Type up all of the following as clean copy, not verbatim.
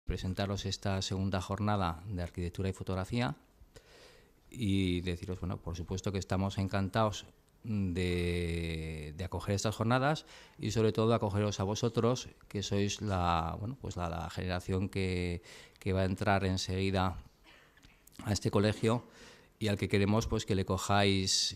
presentaros esta segunda jornada de arquitectura y fotografía y deciros, bueno, por supuesto que estamos encantados de acoger estas jornadas y sobre todo acogeros a vosotros, que sois la generación que va a entrar enseguida a este colegio y al que queremos pues que le cojáis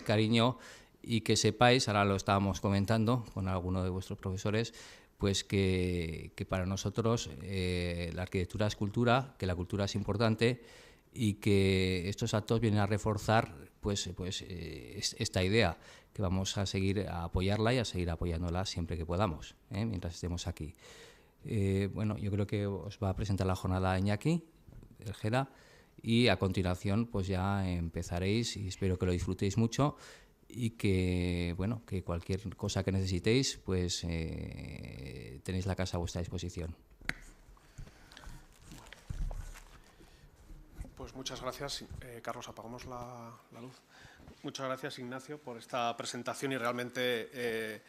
cariño y que sepáis, ahora lo estábamos comentando con alguno de vuestros profesores, pues que para nosotros la arquitectura es cultura, que la cultura es importante y que estos actos vienen a reforzar esta idea, que vamos a seguir a apoyarla y a seguir apoyándola siempre que podamos, mientras estemos aquí. Bueno, yo creo que os va a presentar la jornada Iñaki, el GEDA, y a continuación pues ya empezaréis y espero que lo disfrutéis mucho y que, bueno, que cualquier cosa que necesitéis pues tenéis la casa a vuestra disposición. Pues muchas gracias, Carlos, apagamos la luz. Muchas gracias, Ignacio, por esta presentación y realmente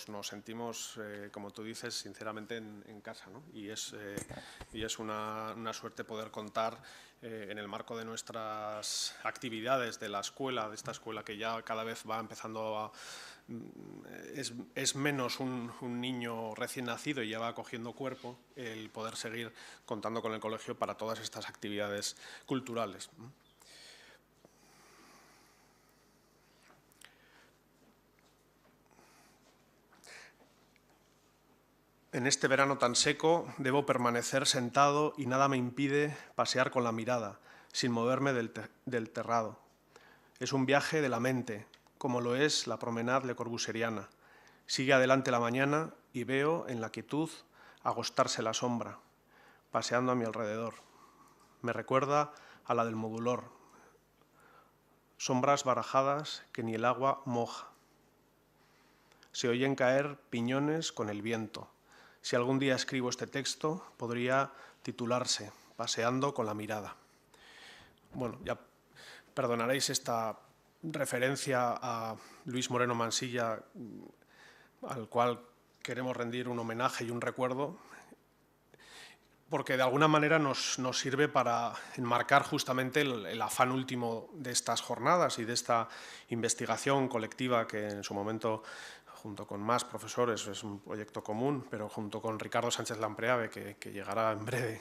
nos sentimos, como tú dices, sinceramente en casa, ¿no? Y es una suerte poder contar en el marco de nuestras actividades de la escuela, de esta escuela que ya cada vez va empezando a… Es menos un niño recién nacido y ya va cogiendo cuerpo, el poder seguir contando con el colegio para todas estas actividades culturales. En este verano tan seco debo permanecer sentado y nada me impide pasear con la mirada, sin moverme del terrado. Es un viaje de la mente, como lo es la promenade Le Corbusieriana. Sigue adelante la mañana y veo en la quietud agostarse la sombra, paseando a mi alrededor. Me recuerda a la del modulor. Sombras barajadas que ni el agua moja. Se oyen caer piñones con el viento. Si algún día escribo este texto, podría titularse Paseando con la mirada. Bueno, ya perdonaréis esta referencia a Luis Moreno Mansilla, al cual queremos rendir un homenaje y un recuerdo, porque de alguna manera nos sirve para enmarcar justamente el afán último de estas jornadas y de esta investigación colectiva que en su momento, junto con más profesores, es un proyecto común, pero junto con Ricardo Sánchez Lampreave, que llegará en breve,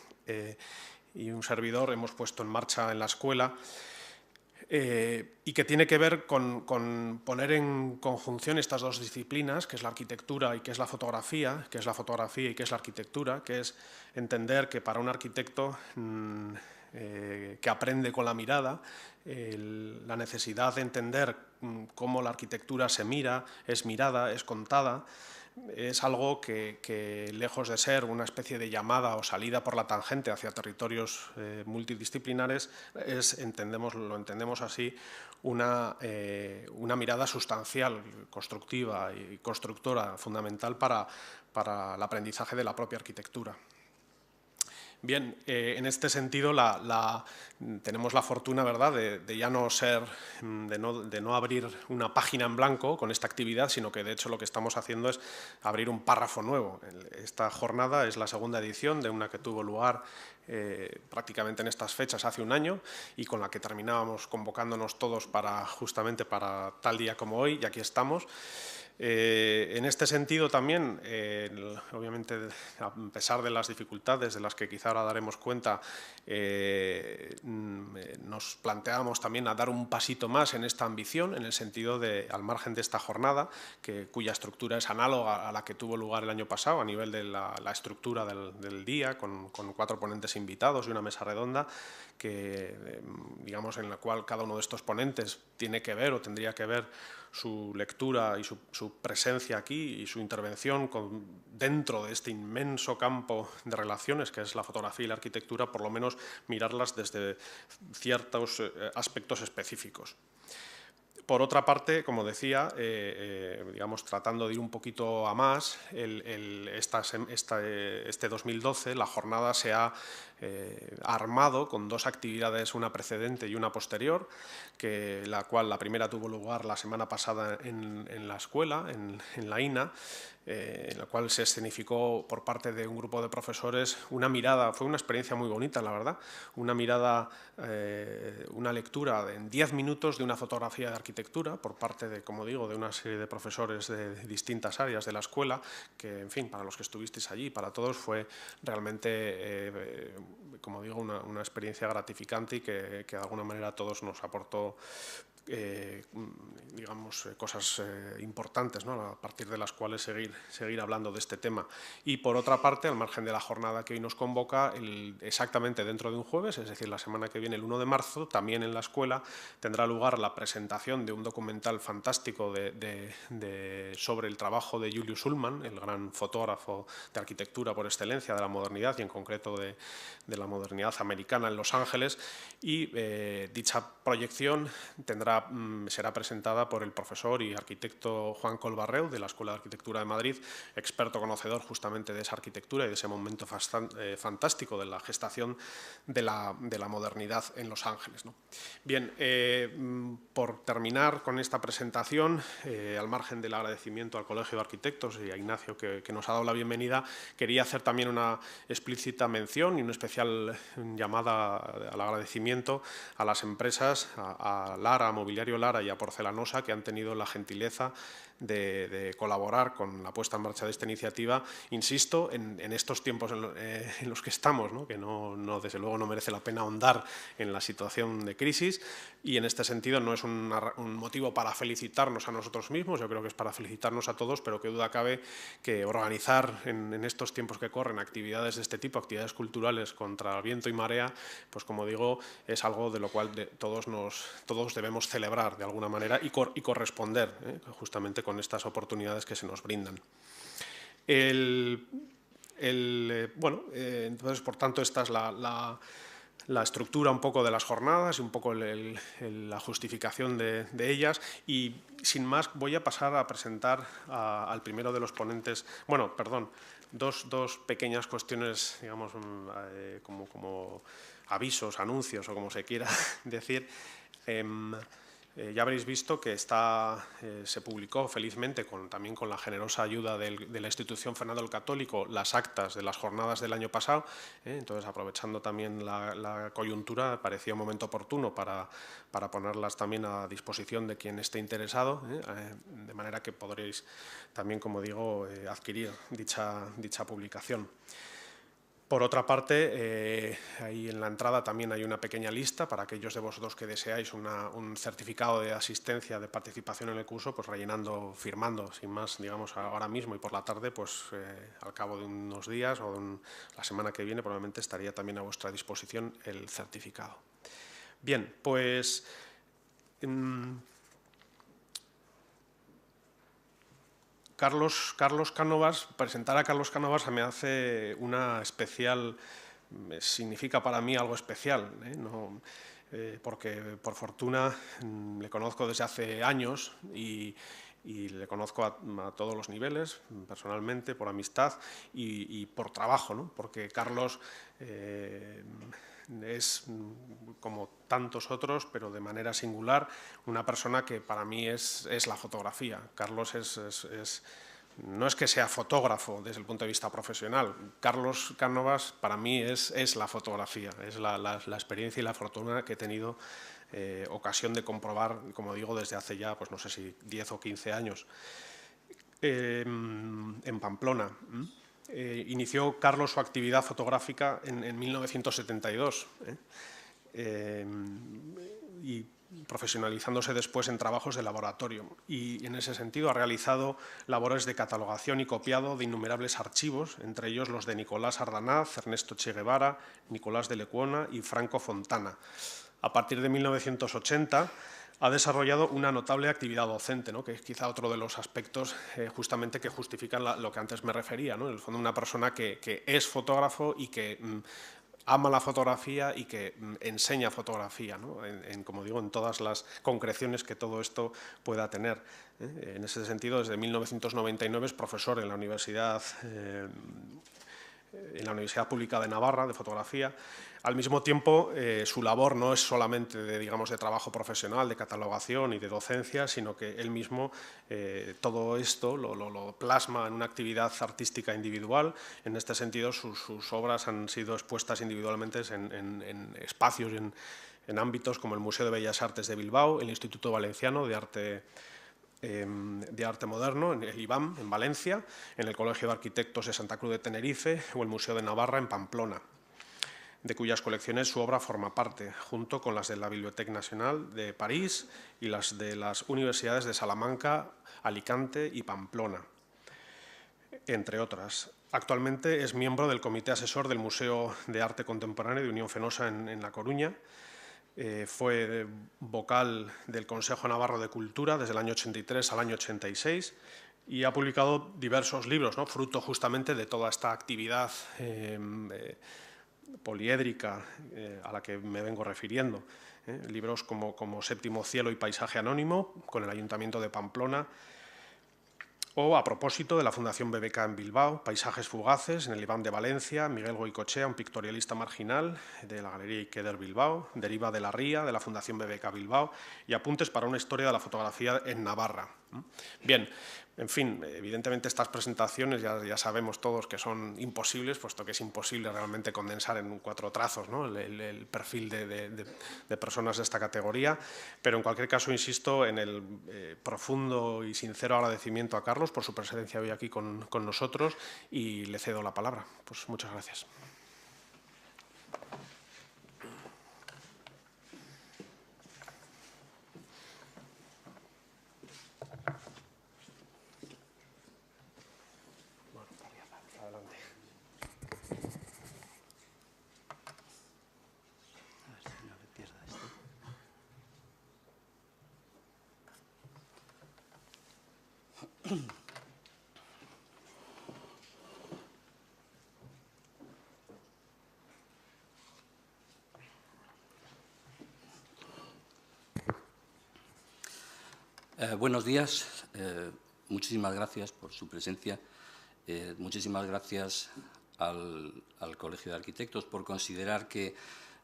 y un servidor, hemos puesto en marcha en la escuela, y que tiene que ver con poner en conjunción estas dos disciplinas, que es la arquitectura y que es la fotografía, que es la fotografía y que es la arquitectura, que es entender que para un arquitecto que aprende con la mirada, la necesidad de entender cómo la arquitectura se mira, es mirada, es contada, es algo que lejos de ser una especie de llamada o salida por la tangente hacia territorios multidisciplinares, lo entendemos así, una mirada sustancial, constructiva y constructora, fundamental para el aprendizaje de la propia arquitectura. Bien, en este sentido tenemos la fortuna, ¿verdad?, de ya no ser, de no abrir una página en blanco con esta actividad, sino que de hecho lo que estamos haciendo es abrir un párrafo nuevo. Esta jornada es la segunda edición de una que tuvo lugar prácticamente en estas fechas hace un año y con la que terminábamos convocándonos todos justamente para tal día como hoy, y aquí estamos. En este sentido también, obviamente, a pesar de las dificultades de las que quizá ahora daremos cuenta, nos planteábamos también a dar un pasito más en esta ambición, en el sentido de, al margen de esta jornada, cuya estructura es análoga a la que tuvo lugar el año pasado, a nivel de la estructura del día, con 4 ponentes invitados y una mesa redonda, digamos, en la cual cada uno de estos ponentes tiene que ver o tendría que ver su lectura y su presencia aquí y su intervención dentro de este inmenso campo de relaciones que es la fotografía y la arquitectura, por lo menos mirarlas desde ciertos aspectos específicos. Por otra parte, como decía, digamos, tratando de ir un poquito a más, este 2012 la jornada se ha armado con 2 actividades, una precedente y una posterior, la primera tuvo lugar la semana pasada en la escuela, en la INA, en la cual se escenificó por parte de un grupo de profesores una mirada, fue una experiencia muy bonita, la verdad, una mirada, una lectura en 10 minutos de una fotografía de arquitectura por parte de, como digo, de una serie de profesores de distintas áreas de la escuela, que, en fin, para los que estuvisteis allí, para todos, fue realmente, como digo, una experiencia gratificante y que de alguna manera a todos nos aportó digamos, cosas importantes, ¿no? A partir de las cuales seguir hablando de este tema. Y por otra parte, al margen de la jornada que hoy nos convoca, exactamente dentro de un jueves, es decir, la semana que viene, el 1 de marzo, también en la escuela tendrá lugar la presentación de un documental fantástico sobre el trabajo de Julius Ullmann, el gran fotógrafo de arquitectura por excelencia de la modernidad y en concreto de la modernidad americana en Los Ángeles, y dicha proyección será presentada por el profesor y arquitecto Juan Colbarreu, de la Escuela de Arquitectura de Madrid, experto conocedor justamente de esa arquitectura y de ese momento fantástico de la gestación de la modernidad en Los Ángeles, ¿no? Bien, por terminar con esta presentación, al margen del agradecimiento al Colegio de Arquitectos y a Ignacio que nos ha dado la bienvenida, quería hacer también una explícita mención y una especial llamada al agradecimiento a las empresas, a Lara, a Mobiliario Lara y a Porcelanosa, que han tenido la gentileza de colaborar con la puesta en marcha de esta iniciativa, insisto, en estos tiempos en los que estamos, ¿no? Que desde luego no merece la pena ahondar en la situación de crisis, y en este sentido no es un motivo para felicitarnos a nosotros mismos, yo creo que es para felicitarnos a todos, pero qué duda cabe que organizar en estos tiempos que corren actividades de este tipo, actividades culturales contra viento y marea, pues como digo, es algo de lo cual todos debemos celebrar de alguna manera y corresponder justamente con estas oportunidades que se nos brindan. Entonces, por tanto, esta es la estructura un poco de las jornadas y un poco la justificación de ellas, y sin más voy a pasar a presentar al primero de los ponentes. Bueno, perdón, dos pequeñas cuestiones, digamos, como avisos, anuncios o como se quiera decir. Ya habréis visto que se publicó felizmente, también con la generosa ayuda de la institución Fernando el Católico, las actas de las jornadas del año pasado. Entonces, aprovechando también la coyuntura, parecía un momento oportuno para ponerlas también a disposición de quien esté interesado, de manera que podréis también, como digo, adquirir dicha publicación. Por otra parte, ahí en la entrada también hay una pequeña lista para aquellos de vosotros que deseáis un certificado de asistencia, de participación en el curso, pues rellenando, firmando, sin más, digamos, ahora mismo y por la tarde, pues al cabo de unos días o la semana que viene probablemente estaría también a vuestra disposición el certificado. Bien, pues presentar a Carlos Cánovas me hace una especial, significa para mí algo especial, porque por fortuna le conozco desde hace años y le conozco a todos los niveles, personalmente, por amistad y por trabajo, ¿no? Porque Carlos es, como tantos otros, pero de manera singular, una persona que para mí es la fotografía. Carlos no es que sea fotógrafo desde el punto de vista profesional. Carlos Cánovas para mí es la fotografía, es la experiencia y la fortuna que he tenido ocasión de comprobar, como digo, desde hace ya, pues no sé si 10 o 15 años, en Pamplona. Inició Carlos su actividad fotográfica en 1972 y profesionalizándose después en trabajos de laboratorio, y en ese sentido ha realizado labores de catalogación y copiado de innumerables archivos, entre ellos los de Nicolás Ardanaz, Ernesto Che Guevara, Nicolás de Lecuona y Franco Fontana. A partir de 1980 ha desarrollado una notable actividad docente, ¿no? Que es quizá otro de los aspectos justamente que justifican lo que antes me refería, ¿no? En el fondo, una persona que es fotógrafo y que ama la fotografía y que enseña fotografía, ¿no? Como digo, en todas las concreciones que todo esto pueda tener. En ese sentido, desde 1999 es profesor en la Universidad en la Universidad Pública de Navarra, de fotografía. Al mismo tiempo, su labor no es solamente de trabajo profesional, de catalogación y de docencia, sino que él mismo todo esto lo plasma en una actividad artística individual. En este sentido, sus obras han sido expuestas individualmente en espacios y en ámbitos como el Museo de Bellas Artes de Bilbao, el Instituto Valenciano de Arte Moderno, en el IBAM, en Valencia, en el Colegio de Arquitectos de Santa Cruz de Tenerife o el Museo de Navarra, en Pamplona, de cuyas colecciones su obra forma parte, junto con las de la Biblioteca Nacional de París y las de las universidades de Salamanca, Alicante y Pamplona, entre otras. Actualmente es miembro del Comité Asesor del Museo de Arte Contemporáneo de Unión Fenosa en La Coruña. Fue vocal del Consejo Navarro de Cultura desde el año 83 al año 86 y ha publicado diversos libros, ¿no?, fruto justamente de toda esta actividad poliédrica a la que me vengo refiriendo. Libros como Séptimo Cielo y Paisaje Anónimo, con el Ayuntamiento de Pamplona, o a propósito de la Fundación BBK en Bilbao, Paisajes Fugaces en el IBAM de Valencia, Miguel Goicoechea, un pictorialista marginal de la Galería Iqueder Bilbao, Deriva de la Ría de la Fundación BBK Bilbao y Apuntes para una historia de la fotografía en Navarra. Bien, en fin, evidentemente estas presentaciones ya sabemos todos que son imposibles, puesto que es imposible realmente condensar en 4 trazos, ¿no?, el perfil de personas de esta categoría, pero en cualquier caso insisto en el profundo y sincero agradecimiento a Carlos por su presencia hoy aquí con nosotros y le cedo la palabra. Pues muchas gracias. Buenos días. Muchísimas gracias por su presencia. Muchísimas gracias al Colegio de Arquitectos por considerar que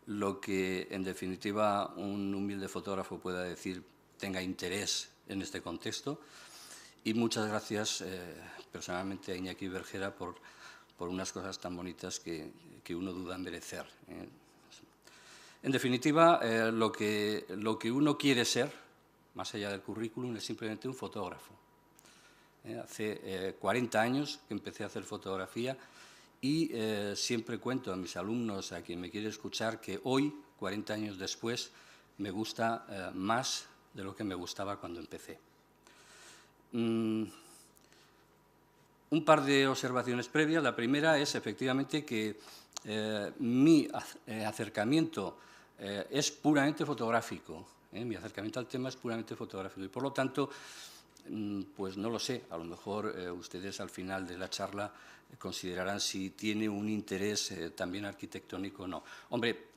lo que, en definitiva, un humilde fotógrafo pueda decir tenga interés en este contexto. Y muchas gracias personalmente a Iñaki Bergera por unas cosas tan bonitas que uno duda en merecer. En definitiva, lo que uno quiere ser, más allá del currículum, es simplemente un fotógrafo. Hace 40 años que empecé a hacer fotografía y siempre cuento a mis alumnos, a quien me quiere escuchar, que hoy, 40 años después, me gusta más de lo que me gustaba cuando empecé. Un par de observaciones previas. La primera es, efectivamente, que mi acercamiento es puramente fotográfico. Mi acercamiento al tema es puramente fotográfico y, por lo tanto, pues no lo sé, a lo mejor ustedes al final de la charla considerarán si tiene un interés también arquitectónico o no. Hombre,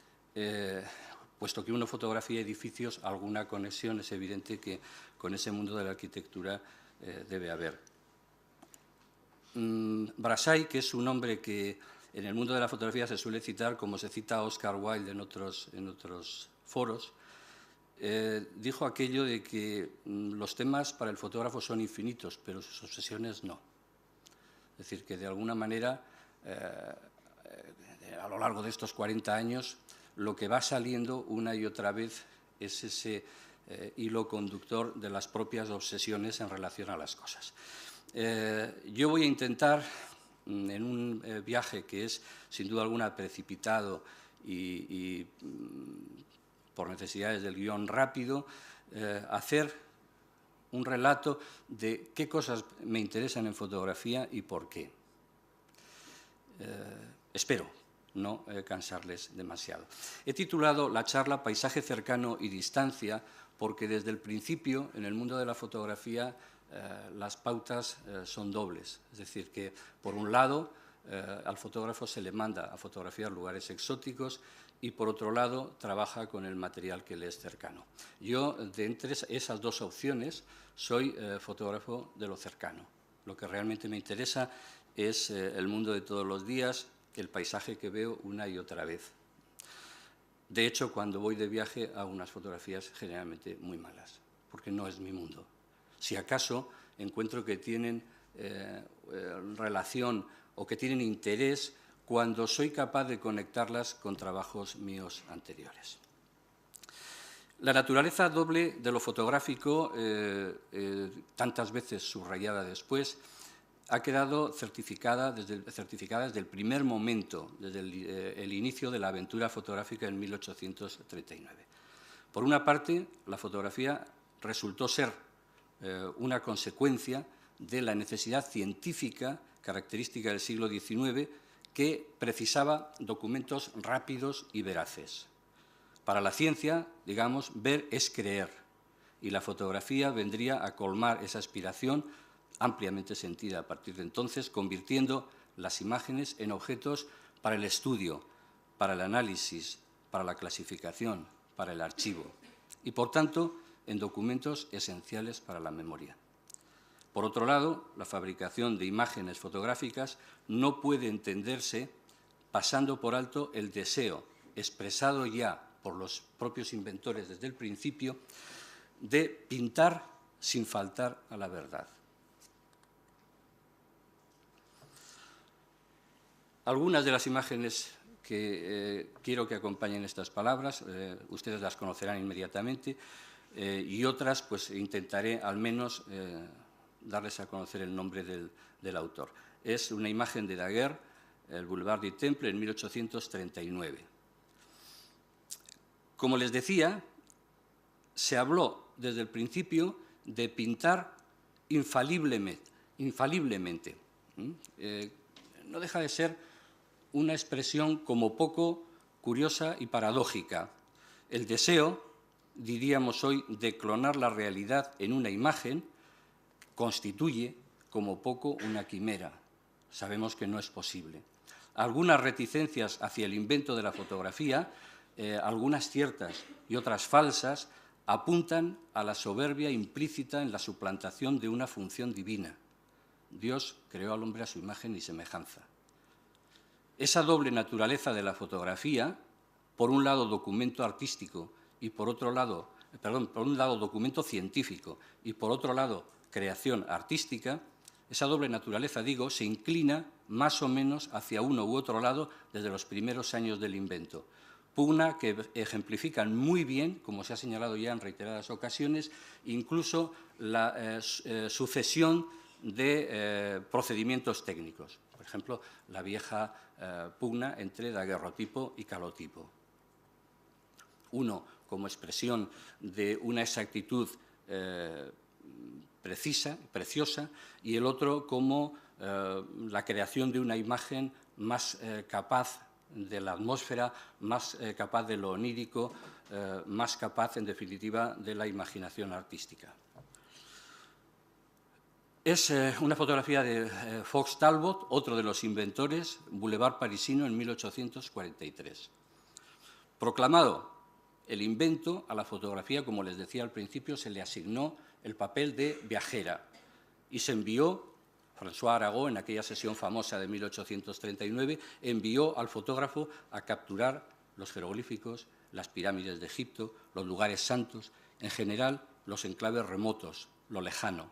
puesto que uno fotografía edificios, alguna conexión es evidente que con ese mundo de la arquitectura debe haber. Brassai, que es un hombre que en el mundo de la fotografía se suele citar como se cita a Oscar Wilde en otros foros, dijo aquello de que los temas para el fotógrafo son infinitos, pero sus obsesiones no. Es decir, que de alguna manera, a lo largo de estos 40 años, lo que va saliendo una y otra vez es ese hilo conductor de las propias obsesiones en relación a las cosas. Yo voy a intentar, en un viaje que es sin duda alguna precipitado y por necesidades del guión rápido, hacer un relato de qué cosas me interesan en fotografía y por qué. Espero no cansarles demasiado. He titulado la charla Paisaje cercano y distancia porque desde el principio en el mundo de la fotografía las pautas son dobles. Es decir, que por un lado al fotógrafo se le manda a fotografiar lugares exóticos y por otro lado trabaja con el material que le es cercano. Yo, de entre esas dos opciones, soy fotógrafo de lo cercano. Lo que realmente me interesa es el mundo de todos los días, el paisaje que veo una y otra vez. De hecho, cuando voy de viaje hago unas fotografías generalmente muy malas, porque no es mi mundo. Si acaso encuentro que tienen relación o que tienen interés cuando soy capaz de conectarlas con trabajos míos anteriores. La naturaleza doble de lo fotográfico, tantas veces subrayada después, ha quedado certificada desde el primer momento, desde el inicio de la aventura fotográfica en 1839. Por una parte, la fotografía resultó ser una consecuencia de la necesidad científica característica del siglo XIX que precisaba documentos rápidos y veraces. Para la ciencia, digamos, ver es creer, y la fotografía vendría a colmar esa aspiración ampliamente sentida a partir de entonces, convirtiendo las imágenes en objetos para el estudio, para el análisis, para la clasificación, para el archivo, y por tanto en documentos esenciales para la memoria. Por otro lado, la fabricación de imágenes fotográficas no puede entenderse pasando por alto el deseo, expresado ya por los propios inventores desde el principio, de pintar sin faltar a la verdad. Algunas de las imágenes que quiero que acompañen estas palabras, ustedes las conocerán inmediatamente, y otras pues intentaré al menos darles a conocer el nombre del autor. Es una imagen de Daguerre, el Boulevard du Temple, en 1839. Como les decía, se habló desde el principio de pintar infaliblemente. No deja de ser una expresión como poco curiosa y paradójica. El deseo, diríamos hoy, de clonar la realidad en una imagen constituye como poco una quimera. Sabemos que no es posible. Algunas reticencias hacia el invento de la fotografía, algunas ciertas y otras falsas, apuntan a la soberbia implícita en la suplantación de una función divina. Dios creó al hombre a su imagen y semejanza. Esa doble naturaleza de la fotografía, por un lado documento artístico y por otro lado, por un lado documento científico y por otro lado creación artística, esa doble naturaleza, digo, se inclina más o menos hacia uno u otro lado desde los primeros años del invento. Pugna que ejemplifican muy bien, como se ha señalado ya en reiteradas ocasiones, incluso la sucesión de procedimientos técnicos. Por ejemplo, la vieja pugna entre daguerrotipo y calotipo. Uno como expresión de una exactitud precisa, preciosa, y el otro como la creación de una imagen más capaz de la atmósfera, más capaz de lo onírico, más capaz, en definitiva, de la imaginación artística. Es una fotografía de Fox Talbot, otro de los inventores, Boulevard parisino, en 1843. Proclamado el invento, a la fotografía, como les decía al principio, se le asignó el papel de viajera y se envió, François Arago, en aquella sesión famosa de 1839, envió al fotógrafo a capturar los jeroglíficos, las pirámides de Egipto, los lugares santos, en general los enclaves remotos, lo lejano.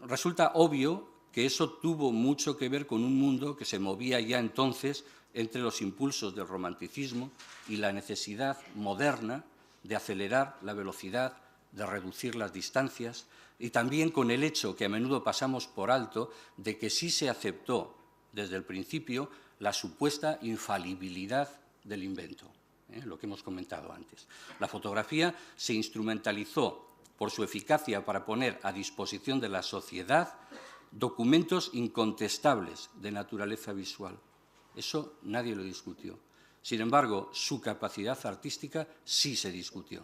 Resulta obvio que eso tuvo mucho que ver con un mundo que se movía ya entonces entre los impulsos del romanticismo y la necesidad moderna de acelerar la velocidad, de reducir las distancias, y también con el hecho que a menudo pasamos por alto de que sí se aceptó desde el principio la supuesta infalibilidad del invento, lo que hemos comentado antes. La fotografía se instrumentalizó por su eficacia para poner a disposición de la sociedad documentos incontestables de naturaleza visual. Eso nadie lo discutió. Sin embargo, su capacidad artística sí se discutió.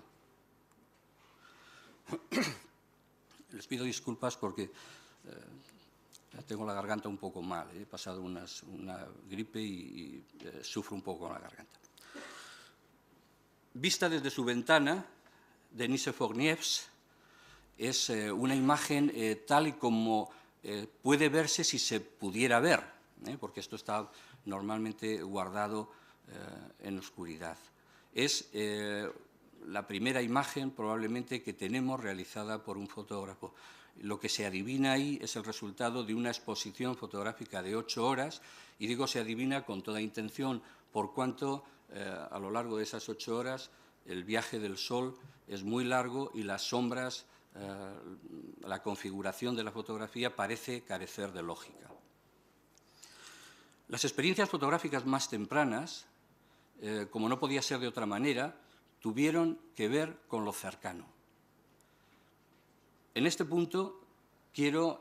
Les pido disculpas porque tengo la garganta un poco mal. He pasado una gripe y sufro un poco con la garganta. Vista desde su ventana, Denise Fognievs es una imagen tal y como puede verse si se pudiera ver. porque esto está normalmente guardado en oscuridad. Es la primera imagen probablemente que tenemos realizada por un fotógrafo. Lo que se adivina ahí es el resultado de una exposición fotográfica de 8 horas, y digo se adivina con toda intención, por cuanto a lo largo de esas 8 horas el viaje del sol es muy largo y las sombras, la configuración de la fotografía parece carecer de lógica. Las experiencias fotográficas más tempranas, como no podía ser de otra manera, tuvieron que ver con lo cercano. En este punto quiero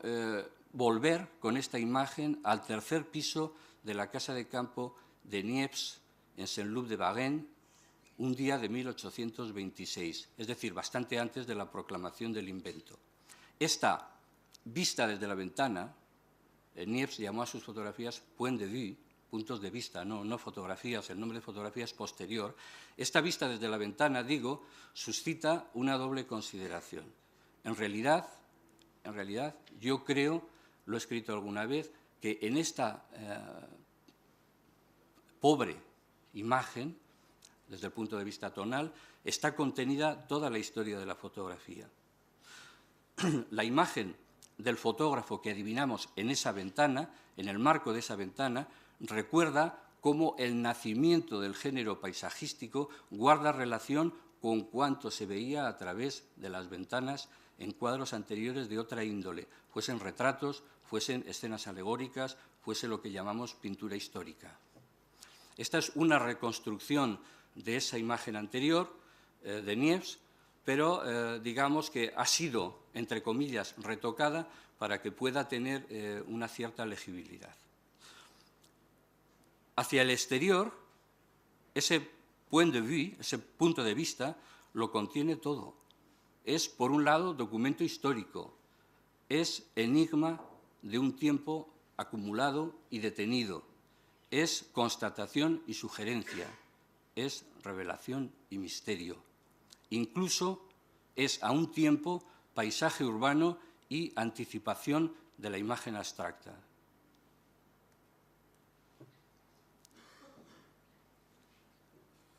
volver con esta imagen al tercer piso de la casa de campo de Niepce, en Saint-Loup-de-Varennes, un día de 1826, es decir, bastante antes de la proclamación del invento. Esta vista desde la ventana, Niepce llamó a sus fotografías point de vue, puntos de vista, no fotografías, el nombre de fotografía es posterior. Esta vista desde la ventana, digo, suscita una doble consideración. En realidad, yo creo, lo he escrito alguna vez, que en esta pobre imagen, desde el punto de vista tonal, está contenida toda la historia de la fotografía. La imagen del fotógrafo que adivinamos en esa ventana, en el marco de esa ventana, recuerda cómo el nacimiento del género paisajístico guarda relación con cuanto se veía a través de las ventanas en cuadros anteriores de otra índole, fuesen retratos, fuesen escenas alegóricas, fuese lo que llamamos pintura histórica. Esta es una reconstrucción de esa imagen anterior de Niepce, pero digamos que ha sido, entre comillas, retocada para que pueda tener una cierta legibilidad. Hacia el exterior, ese point de vue, ese punto de vista, lo contiene todo. Es, por un lado, documento histórico, es enigma de un tiempo acumulado y detenido, es constatación y sugerencia, es revelación y misterio. Incluso es a un tiempo paisaje urbano y anticipación de la imagen abstracta.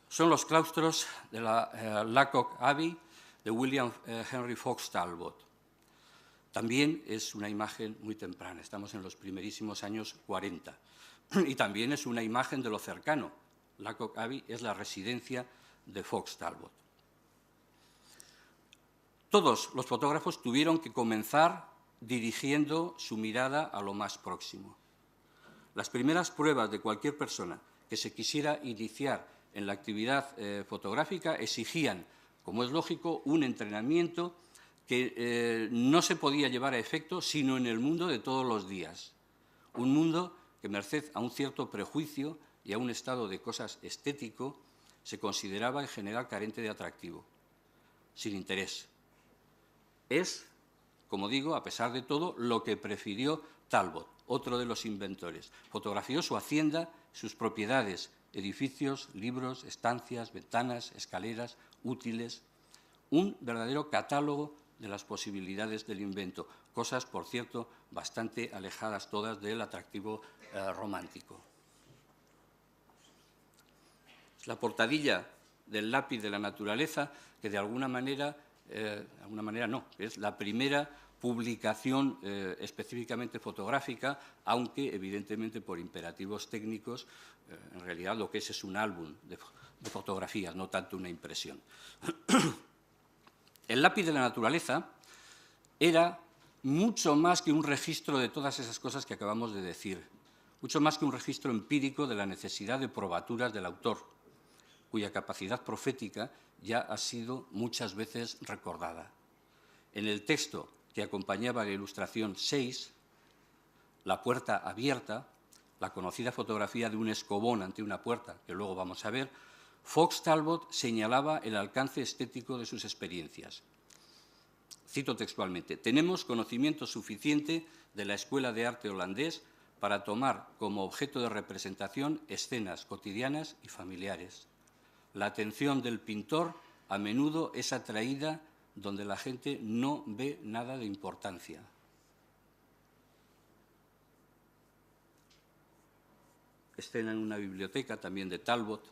Son los claustros de la Lacock Abbey de William Henry Fox Talbot. También es una imagen muy temprana, estamos en los primerísimos años 40. Y también es una imagen de lo cercano. Lacock Abbey es la residencia de Fox Talbot. Todos los fotógrafos tuvieron que comenzar dirigiendo su mirada a lo más próximo. Las primeras pruebas de cualquier persona que se quisiera iniciar en la actividad fotográfica exigían, como es lógico, un entrenamiento que no se podía llevar a efecto sino en el mundo de todos los días. Un mundo que, merced a un cierto prejuicio y a un estado de cosas estético, se consideraba en general carente de atractivo, sin interés. Es, como digo, a pesar de todo, lo que prefirió Talbot, otro de los inventores. Fotografió su hacienda, sus propiedades, edificios, libros, estancias, ventanas, escaleras, útiles, un verdadero catálogo de las posibilidades del invento, cosas, por cierto, bastante alejadas todas del atractivo romántico. La portadilla del lápiz de la naturaleza, que de alguna manera no, es la primera publicación específicamente fotográfica, aunque evidentemente por imperativos técnicos, en realidad lo que es un álbum de fotografías, no tanto una impresión. El lápiz de la naturaleza era mucho más que un registro de todas esas cosas que acabamos de decir, mucho más que un registro empírico de la necesidad de probaturas del autor, cuya capacidad profética ya ha sido muchas veces recordada. En el texto que acompañaba la ilustración 6, La puerta abierta, la conocida fotografía de un escobón ante una puerta, que luego vamos a ver, Fox Talbot señalaba el alcance estético de sus experiencias. Cito textualmente: «Tenemos conocimiento suficiente de la escuela de arte holandés para tomar como objeto de representación escenas cotidianas y familiares. La atención del pintor a menudo es atraída donde la gente no ve nada de importancia». escena en una biblioteca, también de Talbot.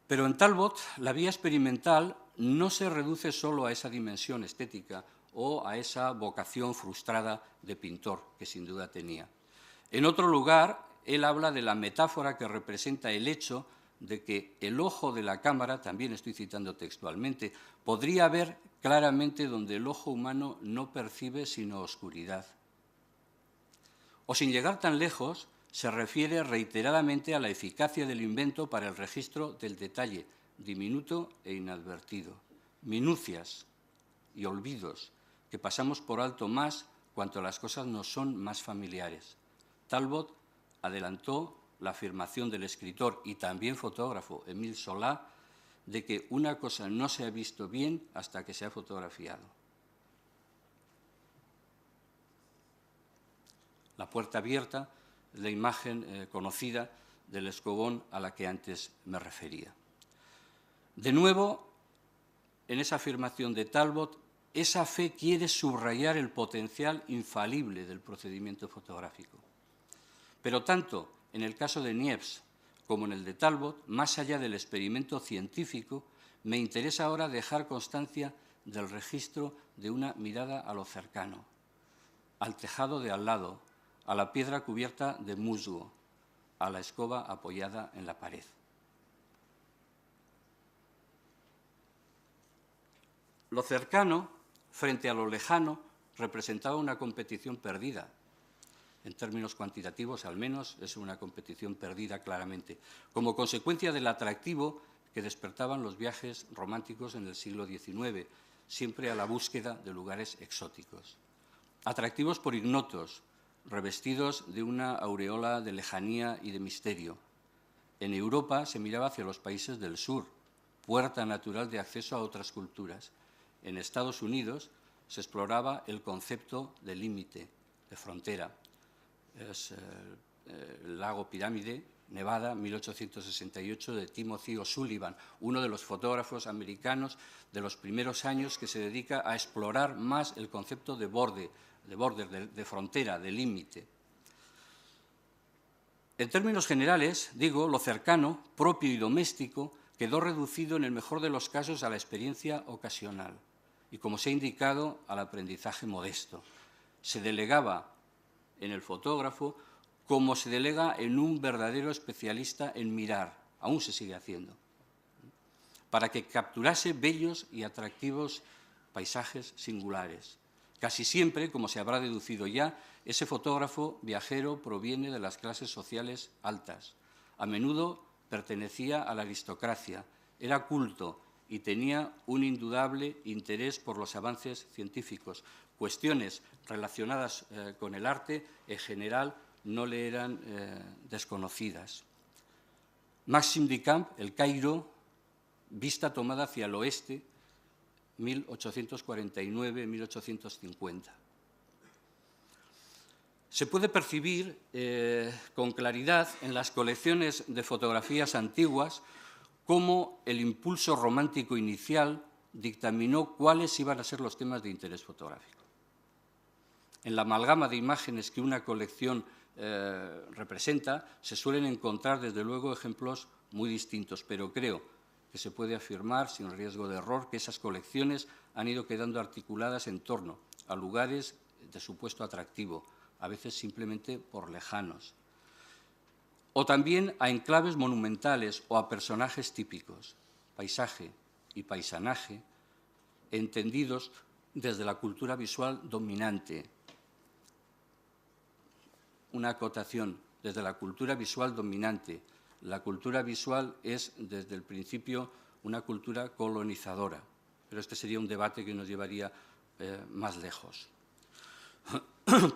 Pero en Talbot la vía experimental no se reduce solo a esa dimensión estética o a esa vocación frustrada de pintor que sin duda tenía. En otro lugar, él habla de la metáfora que representa el hecho de que el ojo de la cámara, también estoy citando textualmente, podría ver claramente donde el ojo humano no percibe sino oscuridad. O sin llegar tan lejos, se refiere reiteradamente a la eficacia del invento para el registro del detalle, diminuto e inadvertido. Minucias y olvidos que pasamos por alto más cuanto las cosas nos son más familiares. Talbot adelantó la afirmación del escritor y también fotógrafo Émile Zola de que una cosa no se ha visto bien hasta que se ha fotografiado. La puerta abierta es la imagen conocida del Escobón a la que antes me refería. De nuevo, en esa afirmación de Talbot, esa fe quiere subrayar el potencial infalible del procedimiento fotográfico. Pero tanto en el caso de Niepce como en el de Talbot, más allá del experimento científico, me interesa ahora dejar constancia del registro de una mirada a lo cercano, al tejado de al lado, a la piedra cubierta de musgo, a la escoba apoyada en la pared. Lo cercano, frente a lo lejano, representaba una competición perdida. En términos cuantitativos, al menos, es una competición perdida claramente, como consecuencia del atractivo que despertaban los viajes románticos en el siglo XIX, siempre a la búsqueda de lugares exóticos. Atractivos por ignotos, revestidos de una aureola de lejanía y de misterio. En Europa se miraba hacia los países del sur, puerta natural de acceso a otras culturas. En Estados Unidos se exploraba el concepto de límite, de frontera. Es el lago Pirámide, Nevada, 1868, de Timothy O'Sullivan, uno de los fotógrafos americanos de los primeros años que se dedica a explorar más el concepto de border, de frontera, de límite. En términos generales, digo, lo cercano, propio y doméstico, quedó reducido en el mejor de los casos a la experiencia ocasional y, como se ha indicado, al aprendizaje modesto. Se delegaba en el fotógrafo como se delega en un verdadero especialista en mirar, aún se sigue haciendo, para que capturase bellos y atractivos paisajes singulares. Casi siempre, como se habrá deducido ya, ese fotógrafo viajero proviene de las clases sociales altas. A menudo pertenecía a la aristocracia, era culto y tenía un indudable interés por los avances científicos. Cuestiones relacionadas con el arte, en general, no le eran desconocidas. Maxime Duchamp, El Cairo, vista tomada hacia el oeste, 1849-1850. Se puede percibir con claridad en las colecciones de fotografías antiguas cómo el impulso romántico inicial dictaminó cuáles iban a ser los temas de interés fotográfico. En la amalgama de imágenes que una colección representa, se suelen encontrar, desde luego, ejemplos muy distintos, pero creo que se puede afirmar, sin riesgo de error, que esas colecciones han ido quedando articuladas en torno a lugares de supuesto atractivo, a veces simplemente por lejanos, o también a enclaves monumentales o a personajes típicos, paisaje y paisanaje, entendidos desde la cultura visual dominante. Una acotación, desde la cultura visual dominante. La cultura visual es, desde el principio, una cultura colonizadora, pero este sería un debate que nos llevaría más lejos.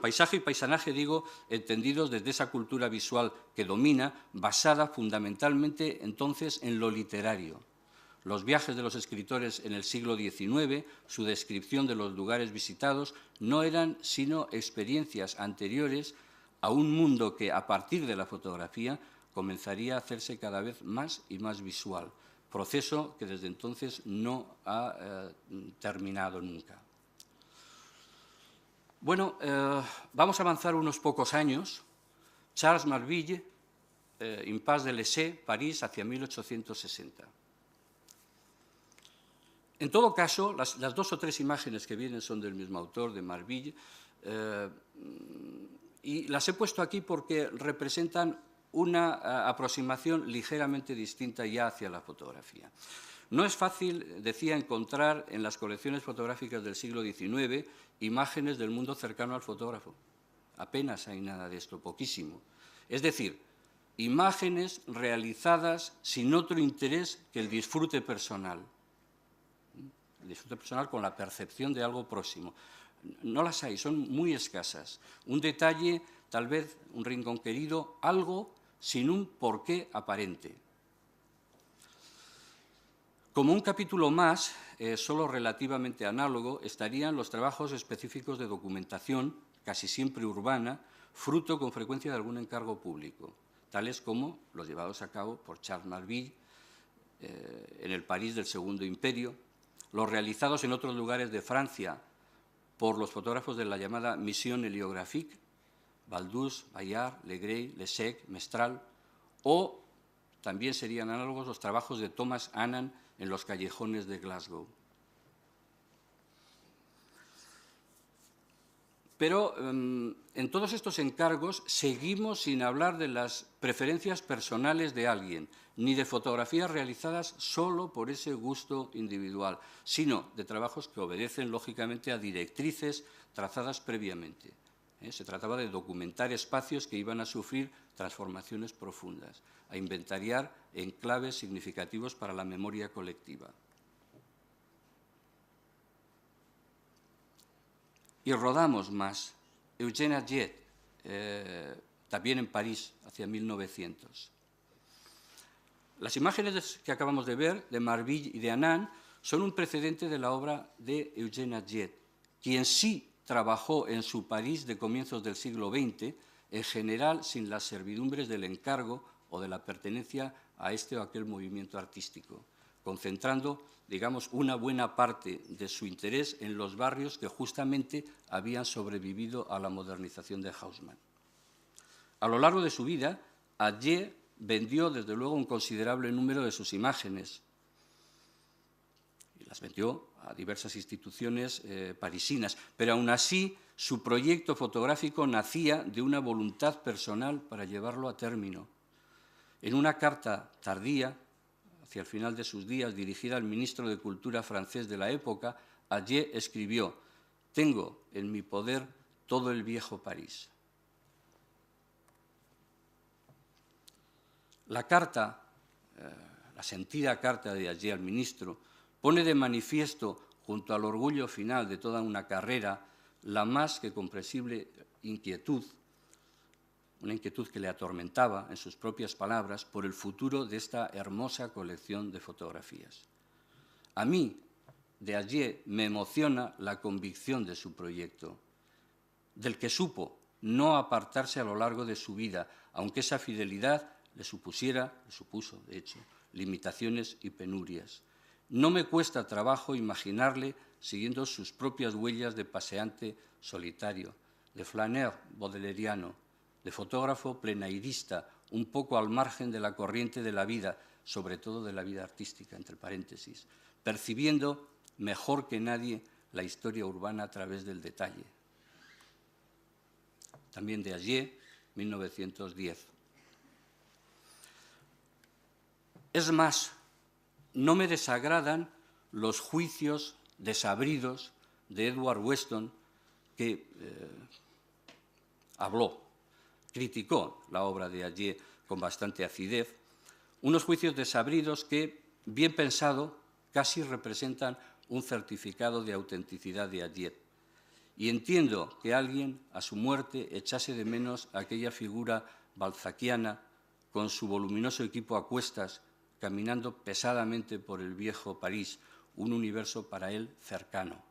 Paisaje y paisanaje, digo, entendidos desde esa cultura visual que domina, basada fundamentalmente entonces en lo literario. Los viajes de los escritores en el siglo XIX, su descripción de los lugares visitados, no eran sino experiencias anteriores a un mundo que, a partir de la fotografía, comenzaría a hacerse cada vez más y más visual, proceso que desde entonces no ha terminado nunca. Bueno, vamos a avanzar unos pocos años. Charles Marville, Impasse de l'Essai, París, hacia 1860. En todo caso, las 2 o 3 imágenes que vienen son del mismo autor, de Marville, y las he puesto aquí porque representan una aproximación ligeramente distinta ya hacia la fotografía. No es fácil, decía, encontrar en las colecciones fotográficas del siglo XIX imágenes del mundo cercano al fotógrafo. Apenas hay nada de esto, poquísimo. Es decir, imágenes realizadas sin otro interés que el disfrute personal. El disfrute personal con la percepción de algo próximo. No las hay, son muy escasas. Un detalle, tal vez un rincón querido, algo sin un porqué aparente. Como un capítulo más, solo relativamente análogo, estarían los trabajos específicos de documentación, casi siempre urbana, fruto con frecuencia de algún encargo público, tales como los llevados a cabo por Charles Marville en el París del Segundo Imperio, los realizados en otros lugares de Francia por los fotógrafos de la llamada Mission Héliographique, Baldus, Bayard, Legray, Lessec, Mestral, o también serían análogos los trabajos de Thomas Annan en los callejones de Glasgow. Pero en todos estos encargos seguimos sin hablar de las preferencias personales de alguien, ni de fotografías realizadas solo por ese gusto individual, sino de trabajos que obedecen lógicamente a directrices trazadas previamente. Se trataba de documentar espacios que iban a sufrir transformaciones profundas, a inventariar enclaves significativos para la memoria colectiva. Y rodamos más. Eugène Atget, también en París, hacia 1900. Las imágenes que acabamos de ver, de Marville y de Annan, son un precedente de la obra de Eugène Atget, quien sí trabajó en su París de comienzos del siglo XX, en general sin las servidumbres del encargo o de la pertenencia a este o aquel movimiento artístico, concentrando, digamos, una buena parte de su interés en los barrios que justamente habían sobrevivido a la modernización de Haussmann. A lo largo de su vida, Atget vendió, desde luego, un considerable número de sus imágenes y las vendió a diversas instituciones parisinas, pero aún así su proyecto fotográfico nacía de una voluntad personal para llevarlo a término. En una carta tardía, hacia el final de sus días, dirigida al ministro de Cultura francés de la época, Atget escribió: «Tengo en mi poder todo el viejo París». La carta, la sentida carta de Atget al ministro, pone de manifiesto, junto al orgullo final de toda una carrera, la más que comprensible inquietud, una inquietud que le atormentaba, en sus propias palabras, por el futuro de esta hermosa colección de fotografías. A mí, de Atget, me emociona la convicción de su proyecto, del que supo no apartarse a lo largo de su vida, aunque esa fidelidad le supuso, de hecho, limitaciones y penurias. No me cuesta trabajo imaginarle siguiendo sus propias huellas de paseante solitario, de flaneur baudelairiano, de fotógrafo plenairista, un poco al margen de la corriente de la vida, sobre todo de la vida artística, entre paréntesis, percibiendo mejor que nadie la historia urbana a través del detalle. También de Atget, 1910. Es más, no me desagradan los juicios desabridos de Edward Weston, que criticó la obra de Atget con bastante acidez, unos juicios desabridos que, bien pensado, casi representan un certificado de autenticidad de Atget. Y entiendo que alguien, a su muerte, echase de menos aquella figura balzaquiana con su voluminoso equipo a cuestas, caminando pesadamente por el viejo París, un universo para él cercano.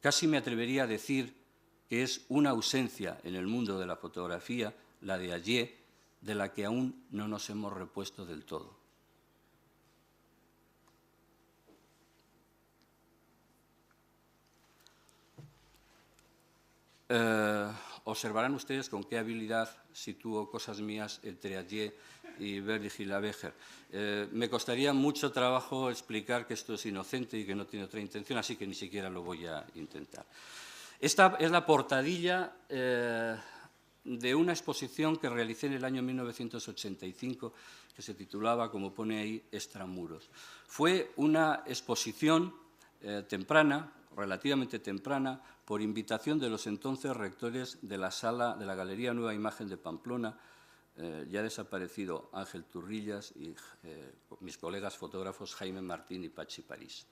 Casi me atrevería a decir que es una ausencia en el mundo de la fotografía, la de Atget, de la que aún no nos hemos repuesto del todo. Observarán ustedes con qué habilidad sitúo cosas mías entre Atget y Berdy-Gilabeger. Me costaría mucho trabajo explicar que esto es inocente y que no tiene otra intención, así que ni siquiera lo voy a intentar. Esta es la portadilla de una exposición que realicé en el año 1985, que se titulaba, como pone ahí, Extramuros. Fue una exposición temprana, relativamente temprana, por invitación de los entonces rectores de la sala de la Galería Nueva Imagen de Pamplona, ya desaparecido Ángel Turrillas y mis colegas fotógrafos Jaime Martín y Pachi París.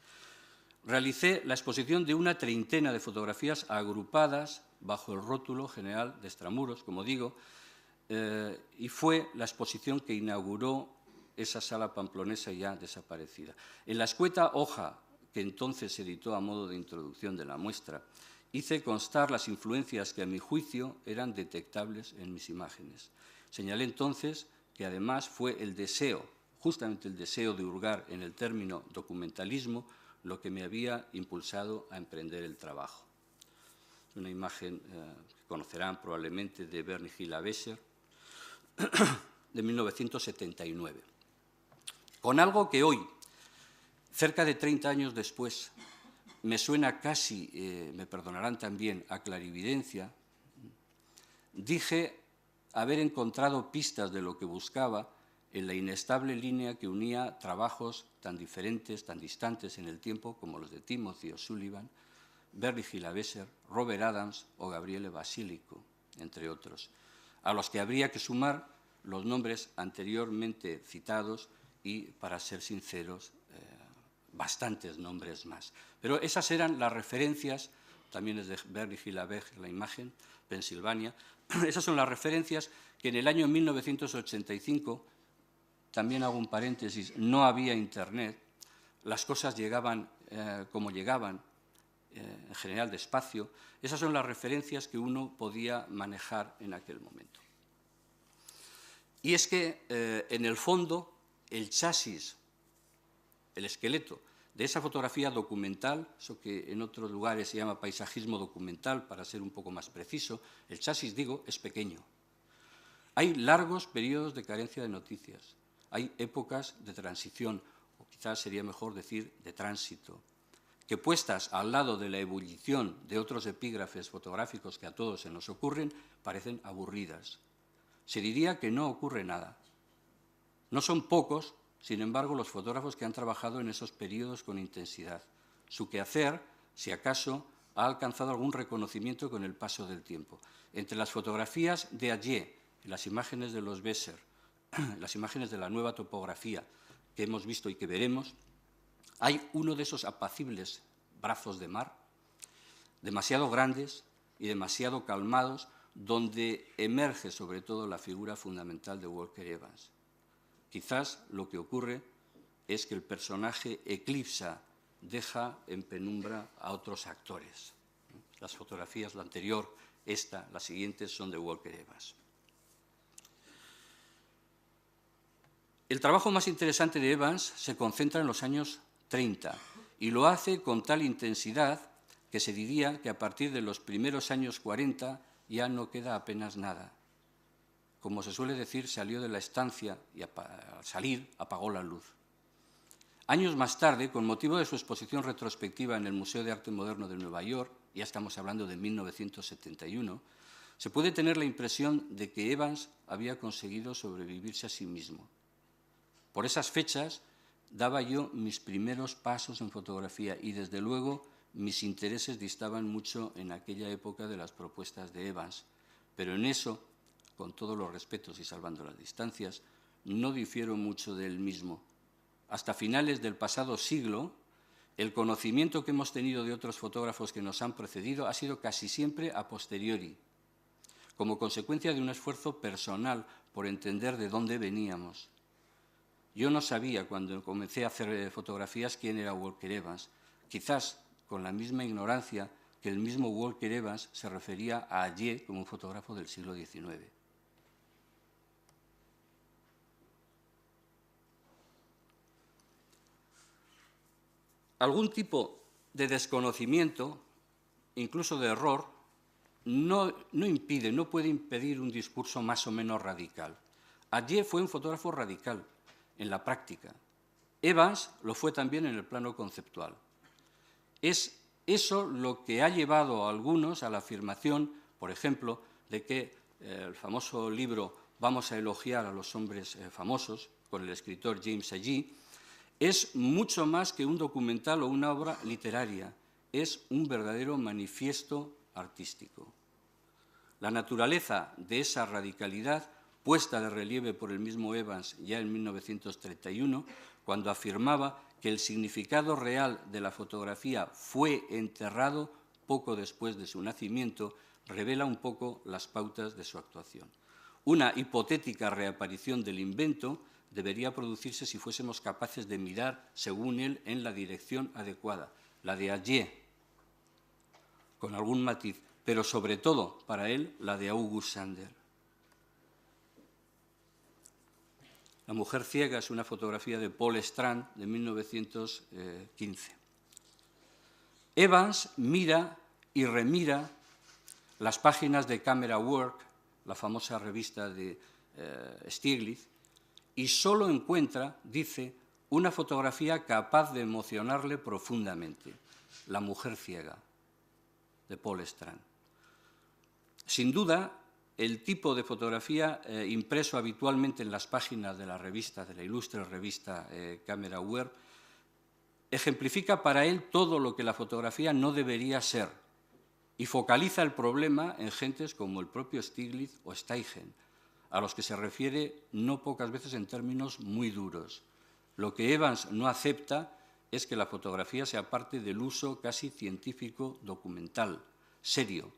Realicé la exposición de una treintena de fotografías agrupadas bajo el rótulo general de Extramuros, como digo, y fue la exposición que inauguró esa sala pamplonesa ya desaparecida. En la escueta hoja que entonces se editó a modo de introducción de la muestra, hice constar las influencias que, a mi juicio, eran detectables en mis imágenes. Señalé entonces que, además, fue el deseo, justamente el deseo de hurgar en el término documentalismo, lo que me había impulsado a emprender el trabajo. Es una imagen que conocerán probablemente de Berdy-Gilabeger, de 1979. Con algo que hoy, cerca de 30 años después, me suena casi, me perdonarán también, a clarividencia, dije haber encontrado pistas de lo que buscaba en la inestable línea que unía trabajos tan diferentes, tan distantes en el tiempo, como los de Timothy O'Sullivan, Berdy-Gilabeger, Robert Adams o Gabriele Basilico, entre otros, a los que habría que sumar los nombres anteriormente citados y, para ser sinceros, bastantes nombres más. Pero esas eran las referencias, también es de Berdy-Gilabeger la imagen, Pensilvania, esas son las referencias que en el año 1985, también hago un paréntesis, no había Internet, las cosas llegaban como llegaban, en general despacio, esas son las referencias que uno podía manejar en aquel momento. Y es que, en el fondo, el chasis, el esqueleto de esa fotografía documental, eso que en otros lugares se llama paisajismo documental, para ser un poco más preciso, el chasis, digo, es pequeño. Hay largos periodos de carencia de noticias, hay épocas de transición, o quizás sería mejor decir de tránsito, que puestas al lado de la ebullición de otros epígrafes fotográficos que a todos se nos ocurren, parecen aburridas. Se diría que no ocurre nada. No son pocos, sin embargo, los fotógrafos que han trabajado en esos periodos con intensidad. Su quehacer, si acaso, ha alcanzado algún reconocimiento con el paso del tiempo. Entre las fotografías de Atget y las imágenes de los Besser, las imágenes de la nueva topografía que hemos visto y que veremos, hay uno de esos apacibles brazos de mar, demasiado grandes y demasiado calmados, donde emerge sobre todo la figura fundamental de Walker Evans. Quizás lo que ocurre es que el personaje eclipsa, deja en penumbra a otros actores. Las fotografías, la anterior, esta, las siguientes, son de Walker Evans. El trabajo más interesante de Evans se concentra en los años 30 y lo hace con tal intensidad que se diría que a partir de los primeros años 40 ya no queda apenas nada. Como se suele decir, salió de la estancia y al salir apagó la luz. Años más tarde, con motivo de su exposición retrospectiva en el Museo de Arte Moderno de Nueva York, ya estamos hablando de 1971, se puede tener la impresión de que Evans había conseguido sobrevivirse a sí mismo. Por esas fechas daba yo mis primeros pasos en fotografía y, desde luego, mis intereses distaban mucho en aquella época de las propuestas de Evans, pero en eso, con todos los respetos y salvando las distancias, no difiero mucho de él mismo. Hasta finales del pasado siglo, el conocimiento que hemos tenido de otros fotógrafos que nos han precedido ha sido casi siempre a posteriori, como consecuencia de un esfuerzo personal por entender de dónde veníamos. Yo no sabía, cuando comencé a hacer fotografías, quién era Walker Evans, quizás con la misma ignorancia que el mismo Walker Evans se refería a Atget como un fotógrafo del siglo XIX. Algún tipo de desconocimiento, incluso de error, no impide, no puede impedir un discurso más o menos radical. Atget fue un fotógrafo radical en la práctica. Evans lo fue también en el plano conceptual. Es eso lo que ha llevado a algunos a la afirmación, por ejemplo, de que el famoso libro Vamos a elogiar a los hombres famosos, con el escritor James Agee, es mucho más que un documental o una obra literaria, es un verdadero manifiesto artístico. La naturaleza de esa radicalidad, puesta de relieve por el mismo Evans ya en 1931, cuando afirmaba que el significado real de la fotografía fue enterrado poco después de su nacimiento, revela un poco las pautas de su actuación. Una hipotética reaparición del invento debería producirse si fuésemos capaces de mirar, según él, en la dirección adecuada, la de Atget, con algún matiz, pero sobre todo, para él, la de August Sander. La mujer ciega es una fotografía de Paul Strand de 1915. Evans mira y remira las páginas de Camera Work, la famosa revista de Stieglitz, y solo encuentra, dice, una fotografía capaz de emocionarle profundamente, La mujer ciega, de Paul Strand. Sin duda, el tipo de fotografía impreso habitualmente en las páginas de la revista, de la ilustre revista Camera Work, ejemplifica para él todo lo que la fotografía no debería ser y focaliza el problema en gentes como el propio Stieglitz o Steichen, a los que se refiere no pocas veces en términos muy duros. Lo que Evans no acepta es que la fotografía sea parte del uso casi científico documental, serio,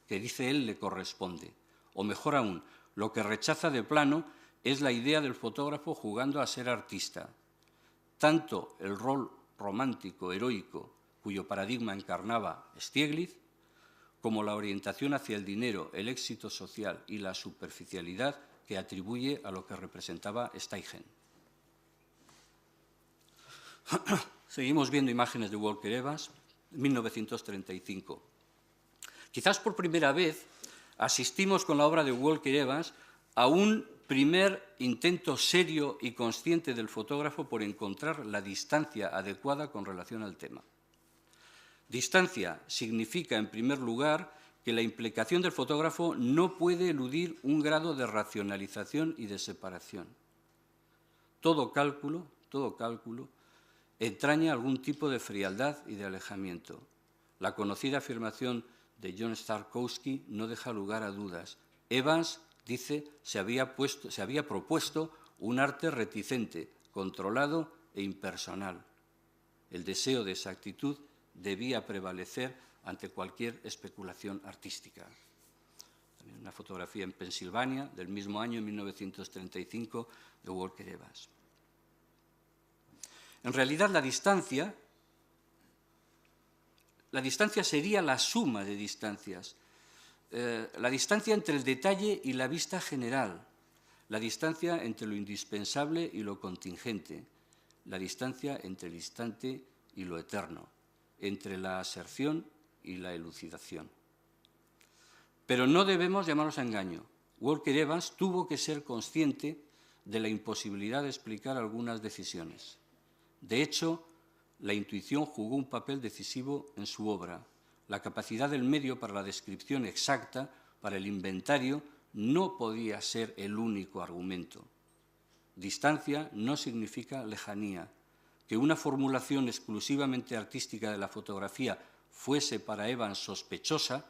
que dice él le corresponde. O mejor aún, lo que rechaza de plano es la idea del fotógrafo jugando a ser artista. Tanto el rol romántico, heroico, cuyo paradigma encarnaba Stieglitz, como la orientación hacia el dinero, el éxito social y la superficialidad que atribuye a lo que representaba Steichen. Seguimos viendo imágenes de Walker Evans, 1935. Quizás por primera vez asistimos con la obra de Walker Evans a un primer intento serio y consciente del fotógrafo por encontrar la distancia adecuada con relación al tema. Distancia significa, en primer lugar, que la implicación del fotógrafo no puede eludir un grado de racionalización y de separación. Todo cálculo entraña algún tipo de frialdad y de alejamiento. La conocida afirmación de John Starkowski no deja lugar a dudas. Evans, dice, se había propuesto un arte reticente, controlado e impersonal. El deseo de exactitud debía prevalecer ante cualquier especulación artística. También una fotografía en Pensilvania del mismo año, 1935, de Walker Evans. En realidad, la distancia sería la suma de distancias. La distancia entre el detalle y la vista general, la distancia entre lo indispensable y lo contingente, la distancia entre el instante y lo eterno, entre la aserción y la elucidación. Pero no debemos llamarnos a engaño. Walker Evans tuvo que ser consciente de la imposibilidad de explicar algunas decisiones. De hecho, la intuición jugó un papel decisivo en su obra. La capacidad del medio para la descripción exacta, para el inventario, no podía ser el único argumento. Distancia no significa lejanía. Que una formulación exclusivamente artística de la fotografía fuese para Evans sospechosa,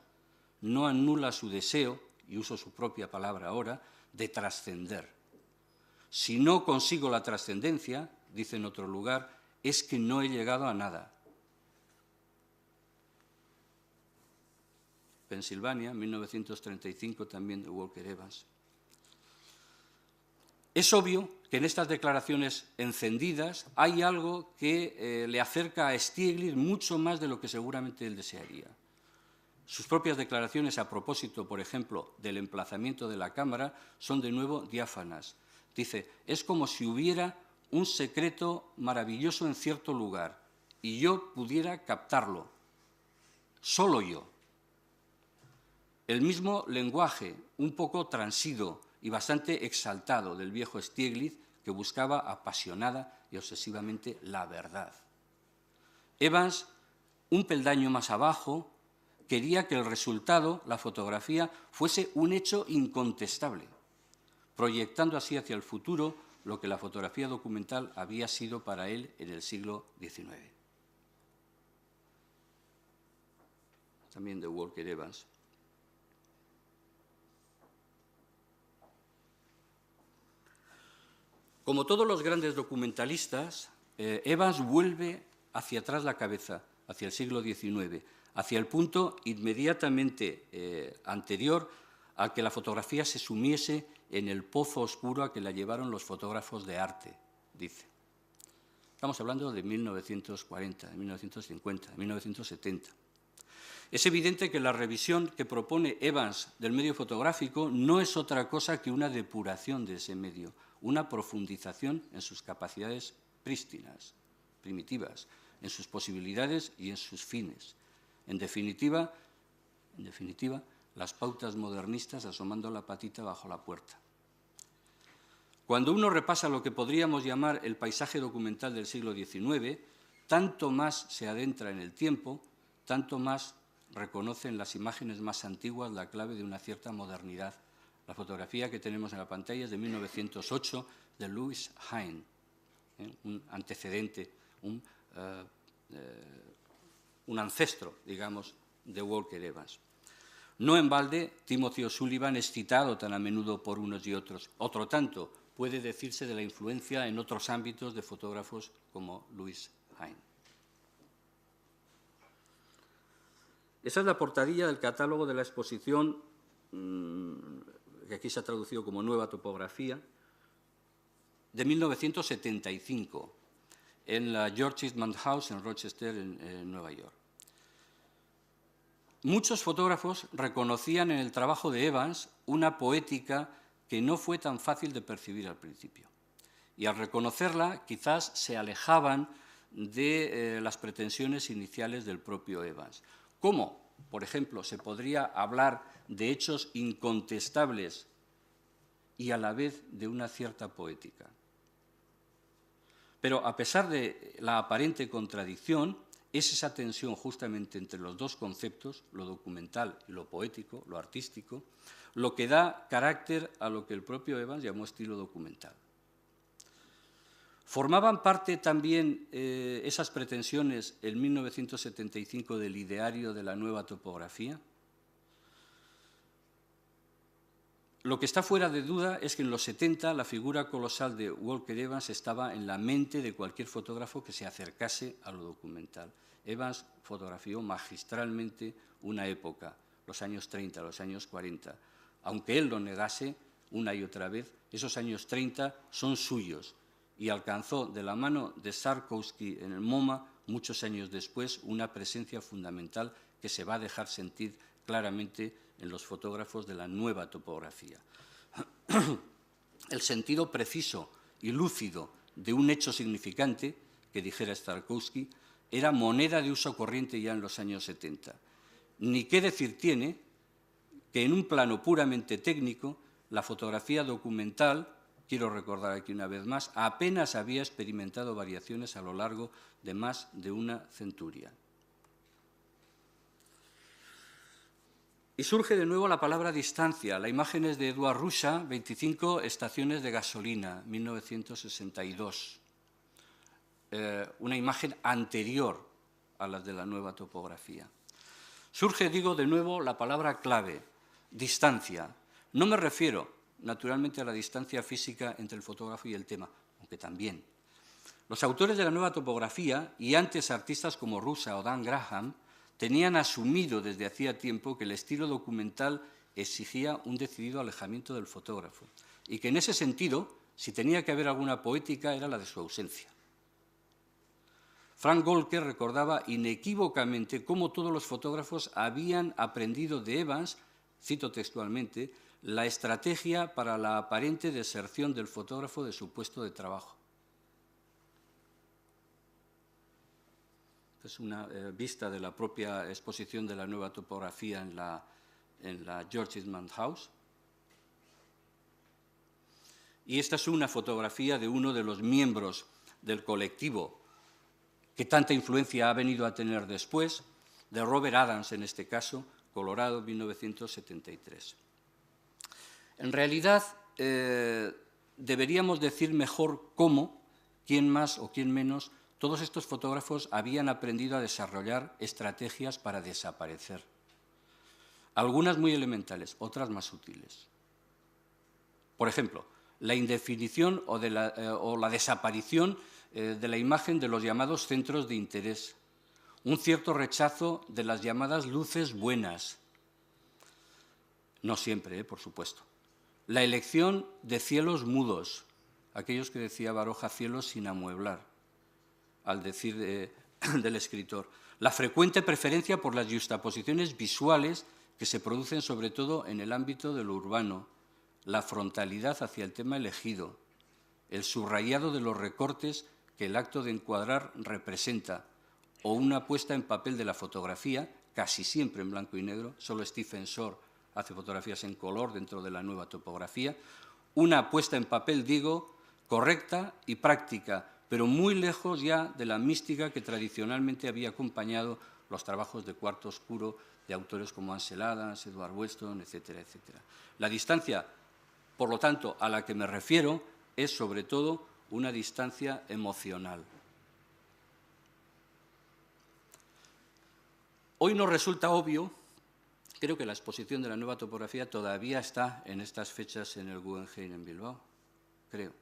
no anula su deseo, y uso su propia palabra ahora, de trascender. Si no consigo la trascendencia, dice en otro lugar, es que no he llegado a nada. Pensilvania, 1935, también de Walker Evans. Es obvio que en estas declaraciones encendidas hay algo que le acerca a Stieglitz mucho más de lo que seguramente él desearía. Sus propias declaraciones a propósito, por ejemplo, del emplazamiento de la cámara son de nuevo diáfanas. Dice, es como si hubiera un secreto maravilloso en cierto lugar y yo pudiera captarlo, solo yo. el mismo lenguaje un poco transido y bastante exaltado del viejo Stieglitz, que buscaba apasionada y obsesivamente la verdad. Evans, un peldaño más abajo, quería que el resultado, la fotografía, fuese un hecho incontestable, proyectando así hacia el futuro lo que la fotografía documental había sido para él en el siglo XIX. También de Walker Evans. Como todos los grandes documentalistas, Evans vuelve hacia atrás la cabeza, hacia el siglo XIX, hacia el punto inmediatamente anterior al que la fotografía se sumiese en el pozo oscuro a que la llevaron los fotógrafos de arte, dice. Estamos hablando de 1940, de 1950, de 1970. Es evidente que la revisión que propone Evans del medio fotográfico no es otra cosa que una depuración de ese medio, una profundización en sus capacidades prístinas, primitivas, en sus posibilidades y en sus fines. En definitiva, las pautas modernistas asomando la patita bajo la puerta. Cuando uno repasa lo que podríamos llamar el paisaje documental del siglo XIX, tanto más se adentra en el tiempo, tanto más reconoce en las imágenes más antiguas la clave de una cierta modernidad. La fotografía que tenemos en la pantalla es de 1908, de Louis Hine, un antecedente, un ancestro, digamos, de Walker Evans. No en balde, Timothy O'Sullivan es citado tan a menudo por unos y otros. Otro tanto puede decirse de la influencia en otros ámbitos de fotógrafos como Louis Hine. Esa es la portadilla del catálogo de la exposición, que aquí se ha traducido como Nueva Topografía, de 1975, en la George Eastman House en Rochester, en Nueva York. Muchos fotógrafos reconocían en el trabajo de Evans una poética que no fue tan fácil de percibir al principio. Y al reconocerla, quizás se alejaban de las pretensiones iniciales del propio Evans. ¿Cómo, por ejemplo, se podría hablar de hechos incontestables y a la vez de una cierta poética? Pero a pesar de la aparente contradicción, es esa tensión justamente entre los dos conceptos, lo documental y lo poético, lo artístico, lo que da carácter a lo que el propio Evans llamó estilo documental. ¿Formaban parte también esas pretensiones en 1975 del ideario de la Nueva Topografía? Lo que está fuera de duda es que en los 70 la figura colosal de Walker Evans estaba en la mente de cualquier fotógrafo que se acercase a lo documental. Evans fotografió magistralmente una época, los años 30, los años 40. Aunque él lo negase una y otra vez, esos años 30 son suyos y alcanzó de la mano de Sarkowski en el MoMA, muchos años después, una presencia fundamental que se va a dejar sentir claramente en los fotógrafos de la Nueva Topografía. El sentido preciso y lúcido de un hecho significante, que dijera Starkowski, era moneda de uso corriente ya en los años 70. Ni qué decir tiene que en un plano puramente técnico, la fotografía documental, quiero recordar aquí una vez más, apenas había experimentado variaciones a lo largo de más de una centuria. Y surge de nuevo la palabra distancia. La imagen es de Edward Ruscha, 25 estaciones de gasolina, 1962. Una imagen anterior a las de la Nueva Topografía. Surge, digo, de nuevo la palabra clave, distancia. No me refiero, naturalmente, a la distancia física entre el fotógrafo y el tema, aunque también. Los autores de la Nueva Topografía, y antes artistas como Ruscha o Dan Graham, tenían asumido desde hacía tiempo que el estilo documental exigía un decidido alejamiento del fotógrafo y que en ese sentido, si tenía que haber alguna poética, era la de su ausencia. Frank Golke recordaba inequívocamente cómo todos los fotógrafos habían aprendido de Evans, cito textualmente, la estrategia para la aparente deserción del fotógrafo de su puesto de trabajo. Es una vista de la propia exposición de la Nueva Topografía en en la George Eastman House. Y esta es una fotografía de uno de los miembros del colectivo que tanta influencia ha venido a tener después, de Robert Adams, en este caso, Colorado, 1973. En realidad, deberíamos decir mejor cómo, quién más o quién menos, todos estos fotógrafos habían aprendido a desarrollar estrategias para desaparecer. Algunas muy elementales, otras más sutiles. Por ejemplo, la indefinición o la desaparición de la imagen de los llamados centros de interés, un cierto rechazo de las llamadas luces buenas, no siempre, por supuesto. La elección de cielos mudos, aquellos que decía Baroja, cielos sin amueblar, al decir del escritor. La frecuente preferencia por las yuxtaposiciones visuales que se producen sobre todo en el ámbito de lo urbano, la frontalidad hacia el tema elegido, el subrayado de los recortes que el acto de encuadrar representa, o una puesta en papel de la fotografía, casi siempre en blanco y negro, solo Stephen Shore hace fotografías en color dentro de la nueva topografía, una puesta en papel, digo, correcta y práctica, pero muy lejos ya de la mística que tradicionalmente había acompañado los trabajos de cuarto oscuro de autores como Ansel Adams, Edward Weston, etcétera, etcétera. La distancia, por lo tanto, a la que me refiero es sobre todo una distancia emocional. Hoy nos resulta obvio, creo que la exposición de la nueva topografía todavía está en estas fechas en el Guggenheim en Bilbao, creo.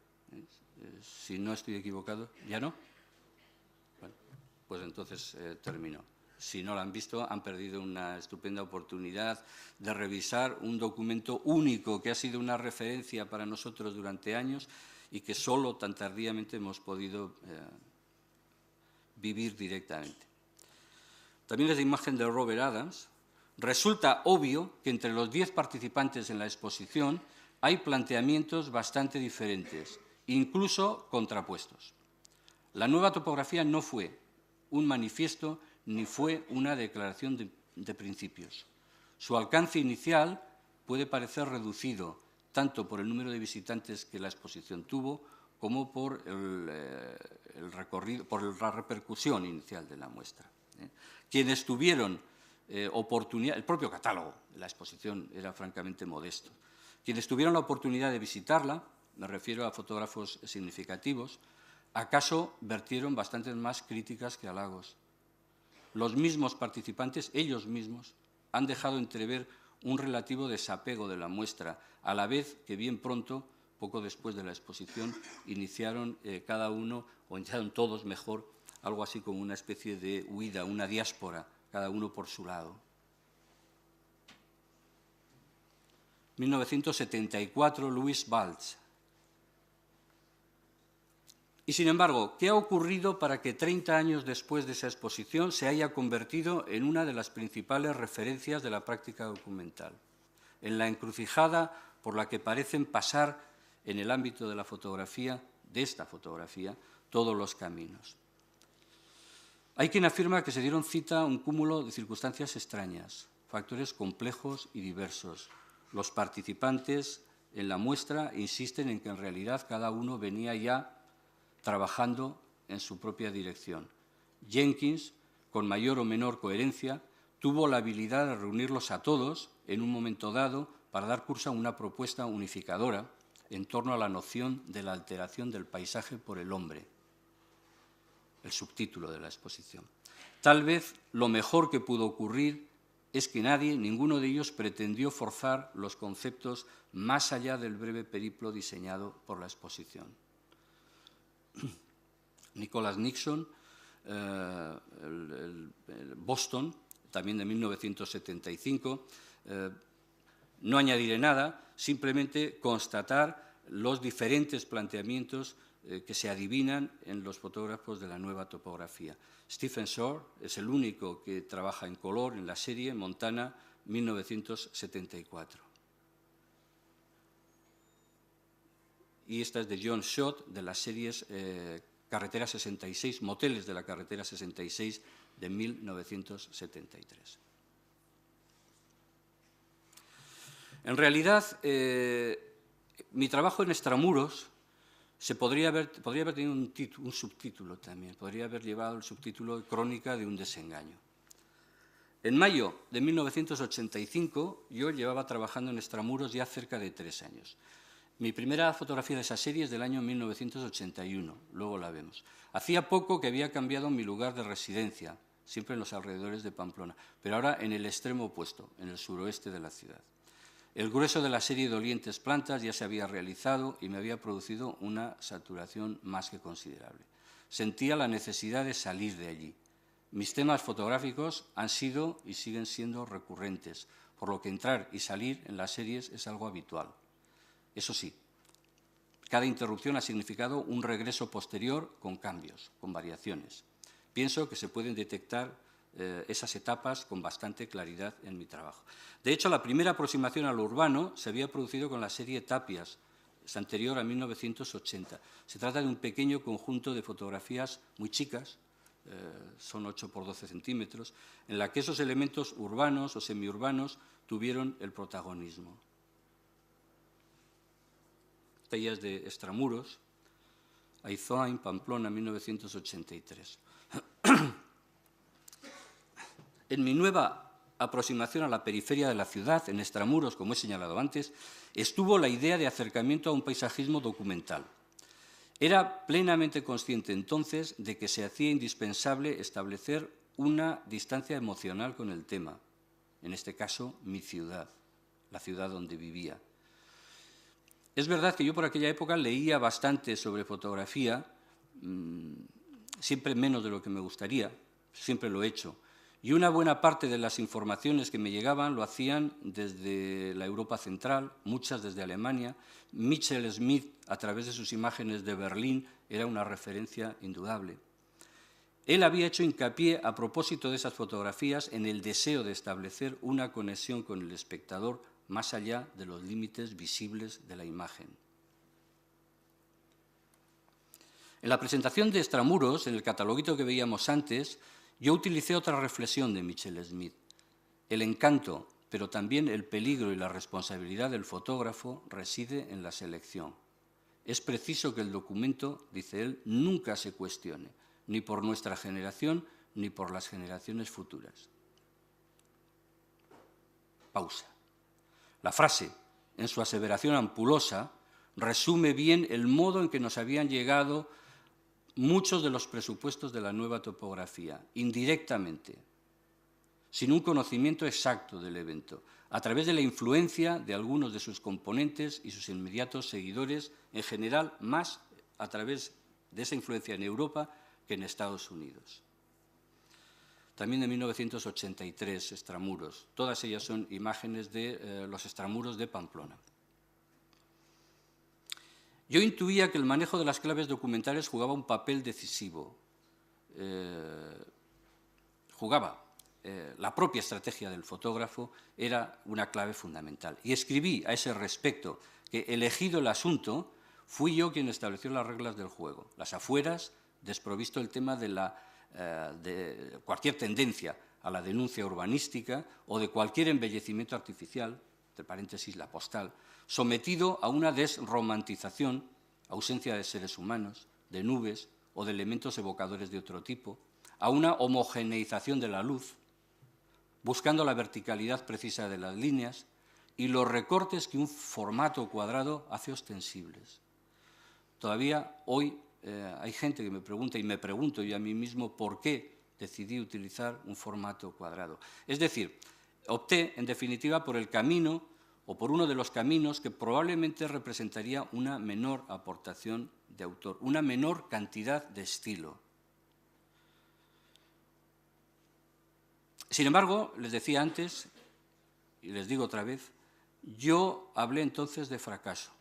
Si no estoy equivocado, ¿ya no? Bueno, pues entonces termino. Si no la han visto, han perdido una estupenda oportunidad de revisar un documento único que ha sido una referencia para nosotros durante años y que solo tan tardíamente hemos podido vivir directamente. También es la imagen de Robert Adams. Resulta obvio que entre los 10 participantes en la exposición hay planteamientos bastante diferentes, incluso contrapuestos. La nueva topografía no fue un manifiesto ni fue una declaración de principios. Su alcance inicial puede parecer reducido tanto por el número de visitantes que la exposición tuvo como por el recorrido, por la repercusión inicial de la muestra. Quienes tuvieron oportunidad, el propio catálogo de la exposición era francamente modesto. Quienes tuvieron la oportunidad de visitarla, me refiero a fotógrafos significativos, acaso vertieron bastantes más críticas que halagos. Los mismos participantes, ellos mismos, han dejado entrever un relativo desapego de la muestra, a la vez que bien pronto, poco después de la exposición, iniciaron cada uno, o iniciaron todos mejor, algo así como una especie de huida, una diáspora, cada uno por su lado. 1974, Louis Balch. Y sin embargo, ¿qué ha ocurrido para que 30 años después de esa exposición se haya convertido en una de las principales referencias de la práctica documental? En la encrucijada por la que parecen pasar en el ámbito de la fotografía, de esta fotografía, todos los caminos. Hay quien afirma que se dieron cita a un cúmulo de circunstancias extrañas, factores complejos y diversos. Los participantes en la muestra insisten en que en realidad cada uno venía ya trabajando en su propia dirección. Jenkins, con mayor o menor coherencia, tuvo la habilidad de reunirlos a todos en un momento dado para dar curso a una propuesta unificadora en torno a la noción de la alteración del paisaje por el hombre, el subtítulo de la exposición. Tal vez lo mejor que pudo ocurrir es que nadie, ninguno de ellos, pretendió forzar los conceptos más allá del breve periplo diseñado por la exposición. Nicholas Nixon, el Boston, también de 1975, no añadiré nada, simplemente constatar los diferentes planteamientos que se adivinan en los fotógrafos de la nueva topografía. Stephen Shore es el único que trabaja en color en la serie Montana 1974. Y esta es de John Schott, de las series Carretera 66, Moteles de la Carretera 66 de 1973. En realidad, mi trabajo en extramuros podría haber tenido un subtítulo también, podría haber llevado el subtítulo Crónica de un desengaño. En mayo de 1985 yo llevaba trabajando en extramuros ya cerca de 3 años. Mi primera fotografía de esa serie es del año 1981, luego la vemos. Hacía poco que había cambiado mi lugar de residencia, siempre en los alrededores de Pamplona, pero ahora en el extremo opuesto, en el suroeste de la ciudad. El grueso de la serie Dolientes plantas ya se había realizado y me había producido una saturación más que considerable. Sentía la necesidad de salir de allí. Mis temas fotográficos han sido y siguen siendo recurrentes, por lo que entrar y salir en las series es algo habitual. Eso sí, cada interrupción ha significado un regreso posterior con cambios, con variaciones. Pienso que se pueden detectar esas etapas con bastante claridad en mi trabajo. De hecho, la primera aproximación a lo urbano se había producido con la serie Tapias, es anterior a 1980. Se trata de un pequeño conjunto de fotografías muy chicas, son 8 por 12 centímetros, en la que esos elementos urbanos o semiurbanos tuvieron el protagonismo. Tallas de extramuros, Aizoain, Pamplona, 1983. En mi nueva aproximación a la periferia de la ciudad, en extramuros, como he señalado antes, estuvo la idea de acercamiento a un paisajismo documental. Era plenamente consciente entonces de que se hacía indispensable establecer una distancia emocional con el tema, en este caso mi ciudad, la ciudad donde vivía. Es verdad que yo por aquella época leía bastante sobre fotografía, siempre menos de lo que me gustaría, siempre lo he hecho, y una buena parte de las informaciones que me llegaban lo hacían desde la Europa central, muchas desde Alemania. Michel Smith, a través de sus imágenes de Berlín, era una referencia indudable. Él había hecho hincapié, a propósito de esas fotografías, en el deseo de establecer una conexión con el espectador más allá de los límites visibles de la imagen. En la presentación de Extramuros, en el cataloguito que veíamos antes, yo utilicé otra reflexión de Michel Smith. El encanto, pero también el peligro y la responsabilidad del fotógrafo reside en la selección. Es preciso que el documento, dice él, nunca se cuestione, ni por nuestra generación ni por las generaciones futuras. Pausa. La frase, en su aseveración ampulosa, resume bien el modo en que nos habían llegado muchos de los presupuestos de la nueva topografía, indirectamente, sin un conocimiento exacto del evento, a través de la influencia de algunos de sus componentes y sus inmediatos seguidores, en general más a través de esa influencia en Europa que en Estados Unidos. También de 1983, extramuros. Todas ellas son imágenes de los extramuros de Pamplona. Yo intuía que el manejo de las claves documentales jugaba un papel decisivo. La propia estrategia del fotógrafo era una clave fundamental. Y escribí a ese respecto que, elegido el asunto, fui yo quien estableció las reglas del juego. Las afueras, desprovisto el tema de cualquier tendencia a la denuncia urbanística o de cualquier embellecimiento artificial, entre paréntesis la postal, sometido a una desromantización, ausencia de seres humanos, de nubes o de elementos evocadores de otro tipo, a una homogeneización de la luz, buscando la verticalidad precisa de las líneas y los recortes que un formato cuadrado hace ostensibles. Todavía hoy hay gente que me pregunta, y me pregunto yo a mí mismo, por qué decidí utilizar un formato cuadrado. Es decir, opté, en definitiva, por el camino o por uno de los caminos que probablemente representaría una menor aportación de autor, una menor cantidad de estilo. Sin embargo, les decía antes, y les digo otra vez, yo hablé entonces de fracaso.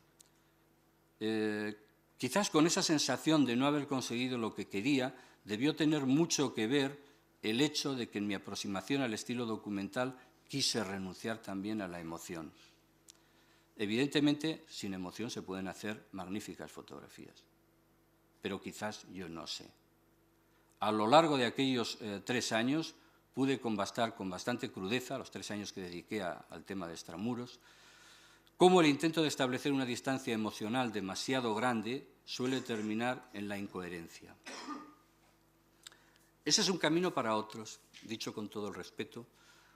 Quizás con esa sensación de no haber conseguido lo que quería, debió tener mucho que ver el hecho de que en mi aproximación al estilo documental quise renunciar también a la emoción. Evidentemente, sin emoción se pueden hacer magníficas fotografías, pero quizás yo no sé. A lo largo de aquellos 3 años pude con bastante crudeza, los 3 años que dediqué al tema de extramuros, cómo el intento de establecer una distancia emocional demasiado grande suele terminar en la incoherencia. Ese es un camino para otros, dicho con todo el respeto,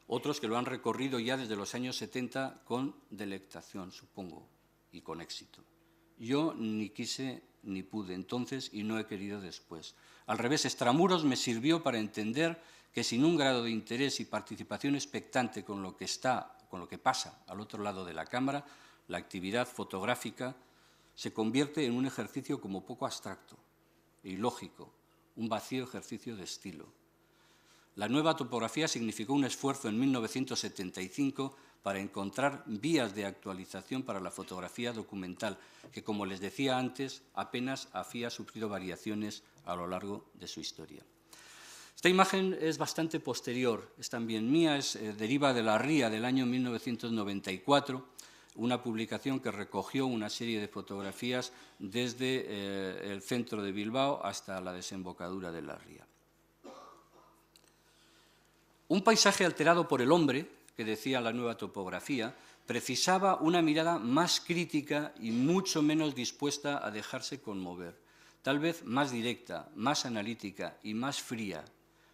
otros que lo han recorrido ya desde los años 70 con delectación, supongo, y con éxito. Yo ni quise ni pude entonces y no he querido después. Al revés, Extramuros me sirvió para entender que sin un grado de interés y participación expectante con lo que pasa al otro lado de la cámara, la actividad fotográfica se convierte en un ejercicio como poco abstracto e ilógico, un vacío ejercicio de estilo. La nueva topografía significó un esfuerzo en 1975 para encontrar vías de actualización para la fotografía documental, que, como les decía antes, apenas había sufrido variaciones a lo largo de su historia. Esta imagen es bastante posterior, es también mía, deriva de La Ría del año 1994, una publicación que recogió una serie de fotografías desde el centro de Bilbao hasta la desembocadura de La Ría. Un paisaje alterado por el hombre, que decía la nueva topografía, precisaba una mirada más crítica y mucho menos dispuesta a dejarse conmover, tal vez más directa, más analítica y más fría,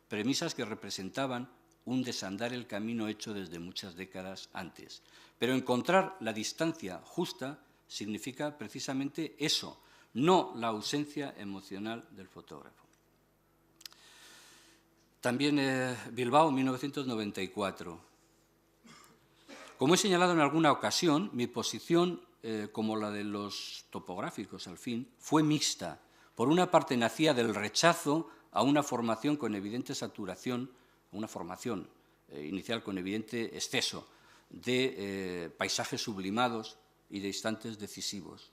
premisas que representaban un desandar el camino hecho desde muchas décadas antes. Pero encontrar la distancia justa significa precisamente eso, no la ausencia emocional del fotógrafo. También Bilbao, 1994. Como he señalado en alguna ocasión, mi posición, como la de los topográficos al fin, fue mixta. Por una parte nacía del rechazo a una formación con evidente saturación, una formación inicial con evidente exceso de paisajes sublimados y de instantes decisivos.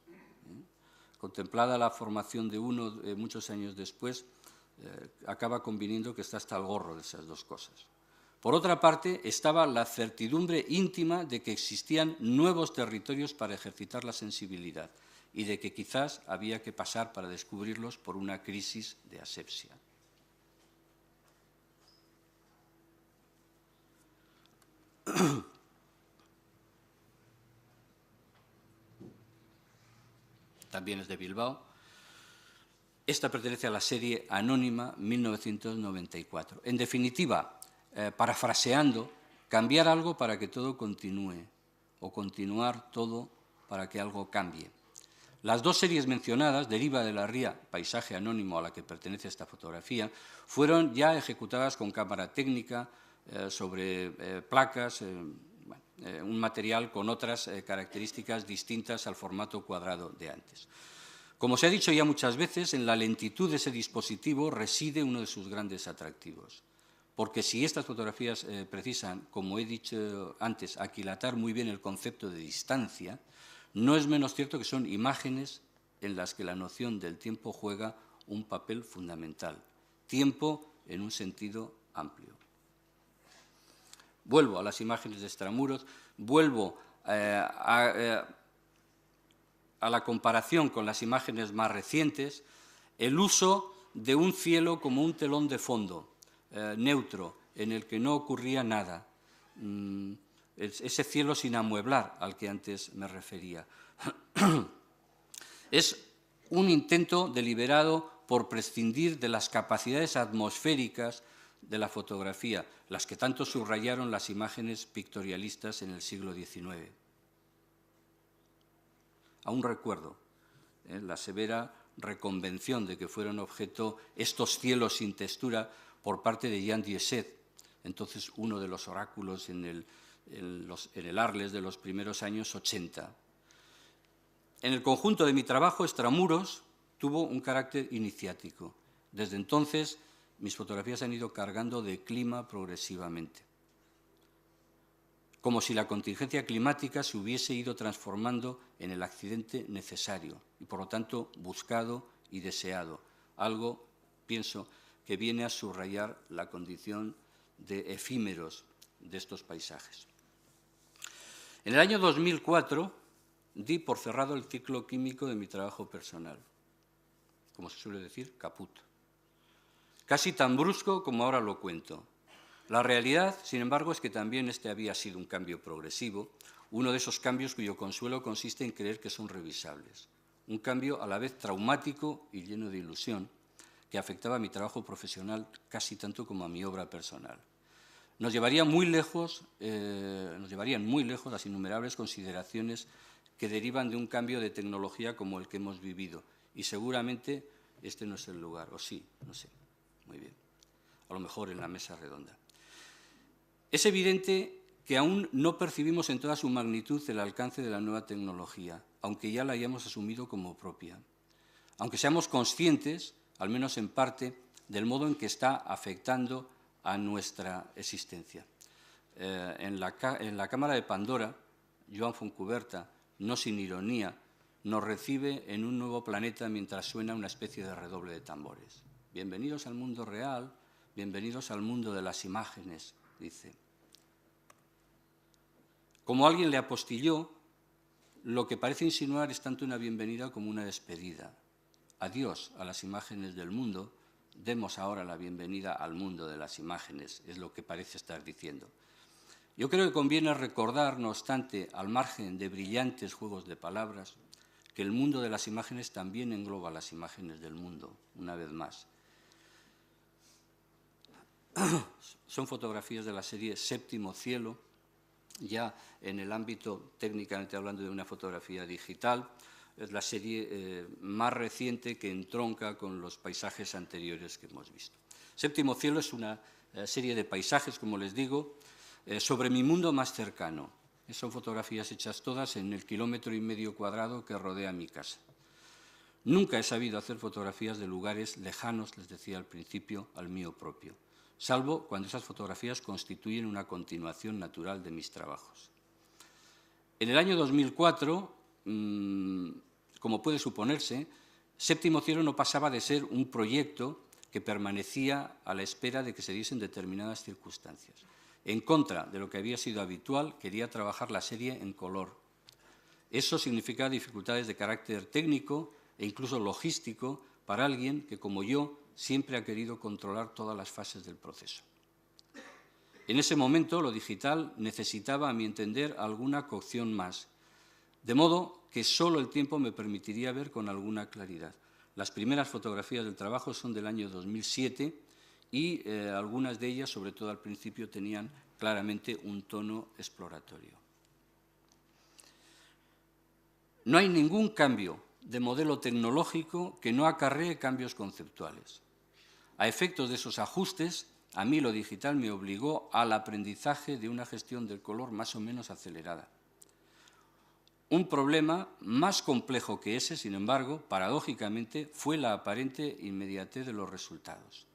Contemplada la formación de uno muchos años después, acaba conviniendo que está hasta el gorro de esas dos cosas. Por otra parte, estaba la certidumbre íntima de que existían nuevos territorios para ejercitar la sensibilidad y de que quizás había que pasar para descubrirlos por una crisis de asepsia. También es de Bilbao. Esta pertenece a la serie Anónima 1994. En definitiva, parafraseando, cambiar algo para que todo continúe o continuar todo para que algo cambie. Las dos series mencionadas, Deriva de la Ría, paisaje anónimo a la que pertenece esta fotografía, fueron ya ejecutadas con cámara técnica sobre placas, un material con otras características distintas al formato cuadrado de antes. Como se ha dicho ya muchas veces, en la lentitud de ese dispositivo reside uno de sus grandes atractivos. Porque si estas fotografías precisan, como he dicho antes, aquilatar muy bien el concepto de distancia, no es menos cierto que son imágenes en las que la noción del tiempo juega un papel fundamental. Tiempo en un sentido amplio. Vuelvo a las imágenes de Extramuros, vuelvo a la comparación con las imágenes más recientes, el uso de un cielo como un telón de fondo, neutro, en el que no ocurría nada. Ese cielo sin amueblar al que antes me refería. Es un intento deliberado por prescindir de las capacidades atmosféricas de la fotografía, las que tanto subrayaron las imágenes pictorialistas en el siglo XIX. Aún recuerdo la severa reconvención de que fueron objeto estos cielos sin textura por parte de Jean Diesset, entonces uno de los oráculos en el Arles de los primeros años 80. En el conjunto de mi trabajo, Extramuros tuvo un carácter iniciático. Desde entonces, mis fotografías han ido cargando de clima progresivamente, como si la contingencia climática se hubiese ido transformando en el accidente necesario y, por lo tanto, buscado y deseado. Algo, pienso, que viene a subrayar la condición de efímeros de estos paisajes. En el año 2004 di por cerrado el ciclo químico de mi trabajo personal. Como se suele decir, caput. Casi tan brusco como ahora lo cuento. La realidad, sin embargo, es que también este había sido un cambio progresivo, Uno de esos cambios cuyo consuelo consiste en creer que son revisables. Un cambio a la vez traumático y lleno de ilusión, que afectaba a mi trabajo profesional casi tanto como a mi obra personal. Nos llevarían muy lejos las innumerables consideraciones que derivan de un cambio de tecnología como el que hemos vivido. Y seguramente este no es el lugar, o sí, no sé. Muy bien. A lo mejor en la mesa redonda. Es evidente que aún no percibimos en toda su magnitud el alcance de la nueva tecnología, aunque ya la hayamos asumido como propia. Aunque seamos conscientes, al menos en parte, del modo en que está afectando a nuestra existencia. En la cámara de Pandora, Joan Fontcuberta, no sin ironía, nos recibe en un nuevo planeta mientras suena una especie de redoble de tambores. Bienvenidos al mundo real, bienvenidos al mundo de las imágenes, dice. Como alguien le apostilló, lo que parece insinuar es tanto una bienvenida como una despedida. Adiós a las imágenes del mundo, demos ahora la bienvenida al mundo de las imágenes, es lo que parece estar diciendo. Yo creo que conviene recordar, no obstante, al margen de brillantes juegos de palabras, que el mundo de las imágenes también engloba las imágenes del mundo, una vez más. Son fotografías de la serie Séptimo Cielo, ya en el ámbito técnicamente hablando de una fotografía digital. Es la serie más reciente que entronca con los paisajes anteriores que hemos visto. Séptimo Cielo es una serie de paisajes, como les digo, sobre mi mundo más cercano. Son fotografías hechas todas en el 1,5 km² que rodea mi casa. Nunca he sabido hacer fotografías de lugares lejanos, les decía al principio, al mío propio, salvo cuando esas fotografías constituyen una continuación natural de mis trabajos. En el año 2004, como puede suponerse, Séptimo Cielo no pasaba de ser un proyecto que permanecía a la espera de que se diesen determinadas circunstancias. En contra de lo que había sido habitual, quería trabajar la serie en color. Eso significaba dificultades de carácter técnico e incluso logístico para alguien que, como yo, siempre ha querido controlar todas las fases del proceso. En ese momento, lo digital necesitaba, a mi entender, alguna cocción más, de modo que solo el tiempo me permitiría ver con alguna claridad. Las primeras fotografías del trabajo son del año 2007 y algunas de ellas, sobre todo al principio, tenían claramente un tono exploratorio. No hay ningún cambio de modelo tecnológico que no acarree cambios conceptuales. A efectos de esos ajustes, a mí lo digital me obligó al aprendizaje de una gestión del color más o menos acelerada. Un problema más complejo que ese, sin embargo, paradójicamente, fue la aparente inmediatez de los resultados.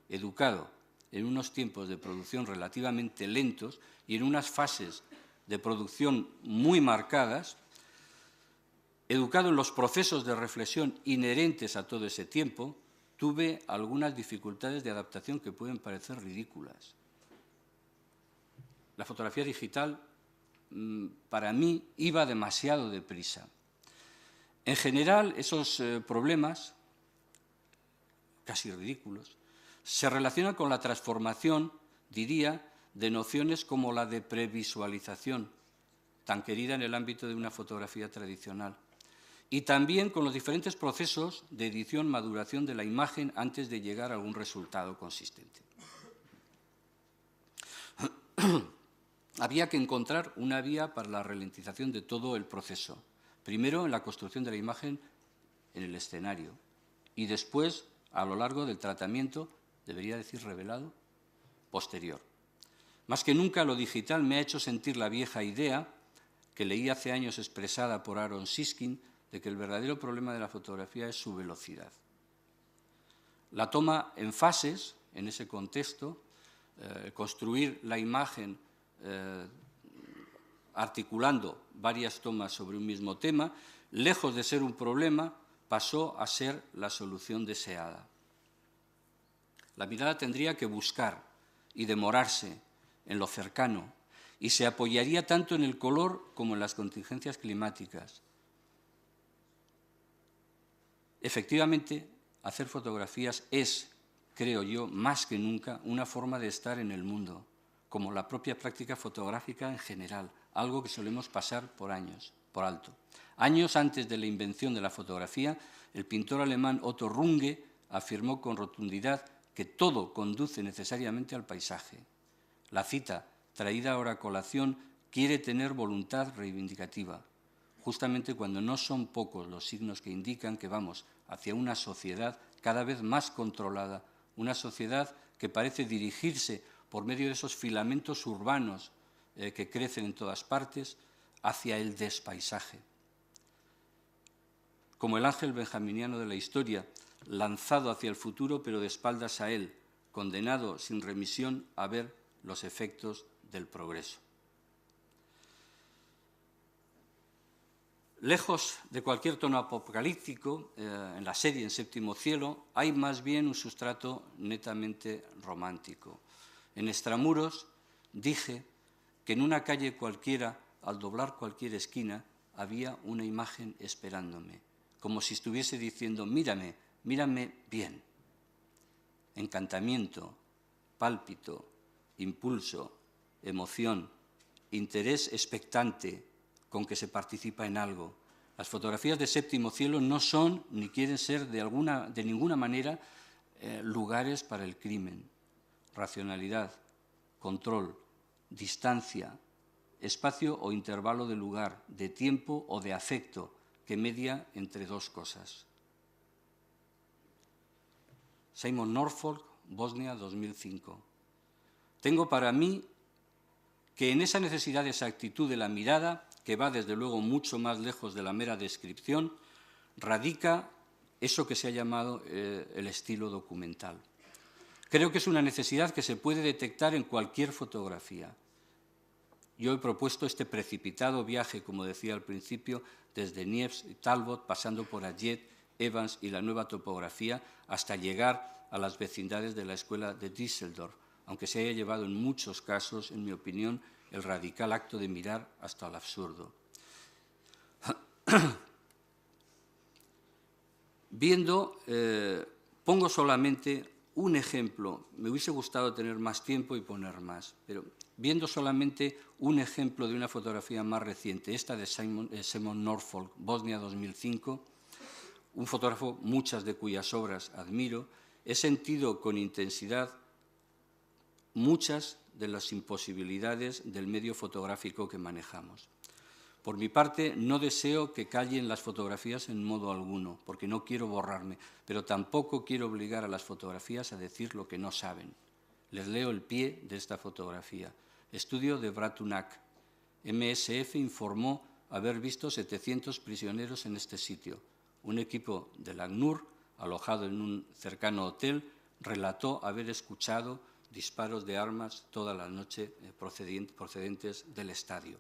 Educado en unos tiempos de producción relativamente lentos y en unas fases de producción muy marcadas, educado en los procesos de reflexión inherentes a todo ese tiempo, tuve algunas dificultades de adaptación que pueden parecer ridículas. La fotografía digital, para mí, iba demasiado deprisa. En general, esos problemas, casi ridículos, se relacionan con la transformación, diría, de nociones como la de previsualización, tan querida en el ámbito de una fotografía tradicional, y también con los diferentes procesos de edición, maduración de la imagen antes de llegar a algún resultado consistente. Había que encontrar una vía para la ralentización de todo el proceso, primero en la construcción de la imagen en el escenario y después a lo largo del tratamiento, debería decir revelado, posterior. Más que nunca lo digital me ha hecho sentir la vieja idea, que leí hace años expresada por Aaron Siskin, de que el verdadero problema de la fotografía es su velocidad. La toma en fases, en ese contexto, construir la imagen articulando varias tomas sobre un mismo tema, lejos de ser un problema, pasó a ser la solución deseada. La mirada tendría que buscar y demorarse en lo cercano y se apoyaría tanto en el color como en las contingencias climáticas. Efectivamente, hacer fotografías es, creo yo, más que nunca, una forma de estar en el mundo, como la propia práctica fotográfica en general, algo que solemos pasar por alto. Años antes de la invención de la fotografía, el pintor alemán Otto Runge afirmó con rotundidad que todo conduce necesariamente al paisaje. La cita, traída ahora a colación, quiere tener voluntad reivindicativa, justamente cuando no son pocos los signos que indican que vamos hacia una sociedad cada vez más controlada, una sociedad que parece dirigirse por medio de esos filamentos urbanos que crecen en todas partes hacia el despaisaje. Como el ángel benjaminiano de la historia, lanzado hacia el futuro pero de espaldas a él, condenado sin remisión a ver los efectos del progreso. Lejos de cualquier tono apocalíptico, en la serie En Séptimo Cielo, hay más bien un sustrato netamente romántico. En Extramuros dije que en una calle cualquiera, al doblar cualquier esquina, había una imagen esperándome, como si estuviese diciendo, mírame, mírame bien. Encantamiento, pálpito, impulso, emoción, interés expectante con que se participa en algo. Las fotografías de Séptimo Cielo no son ni quieren ser de ninguna manera lugares para el crimen. Racionalidad, control, distancia, espacio o intervalo de lugar, de tiempo o de afecto que media entre dos cosas. Simon Norfolk, Bosnia, 2005. Tengo para mí que en esa necesidad de exactitud de la mirada, que va desde luego mucho más lejos de la mera descripción, radica eso que se ha llamado el estilo documental. Creo que es una necesidad que se puede detectar en cualquier fotografía. Yo he propuesto este precipitado viaje, como decía al principio, desde Niepce y Talbot, pasando por Ayet, Evans y la nueva topografía, hasta llegar a las vecindades de la escuela de Düsseldorf, aunque se haya llevado en muchos casos, en mi opinión, el radical acto de mirar hasta el absurdo. Pongo solamente un ejemplo, me hubiese gustado tener más tiempo y poner más, pero viendo solamente un ejemplo de una fotografía más reciente, esta de Simon Norfolk, Bosnia 2005, un fotógrafo muchas de cuyas obras admiro, he sentido con intensidad muchas de las imposibilidades del medio fotográfico que manejamos. Por mi parte, no deseo que callen las fotografías en modo alguno, porque no quiero borrarme, pero tampoco quiero obligar a las fotografías a decir lo que no saben. Les leo el pie de esta fotografía. Estudio de Bratunac. MSF informó haber visto 700 prisioneros en este sitio. Un equipo del ACNUR, alojado en un cercano hotel, relató haber escuchado disparos de armas toda la noche procedentes del estadio.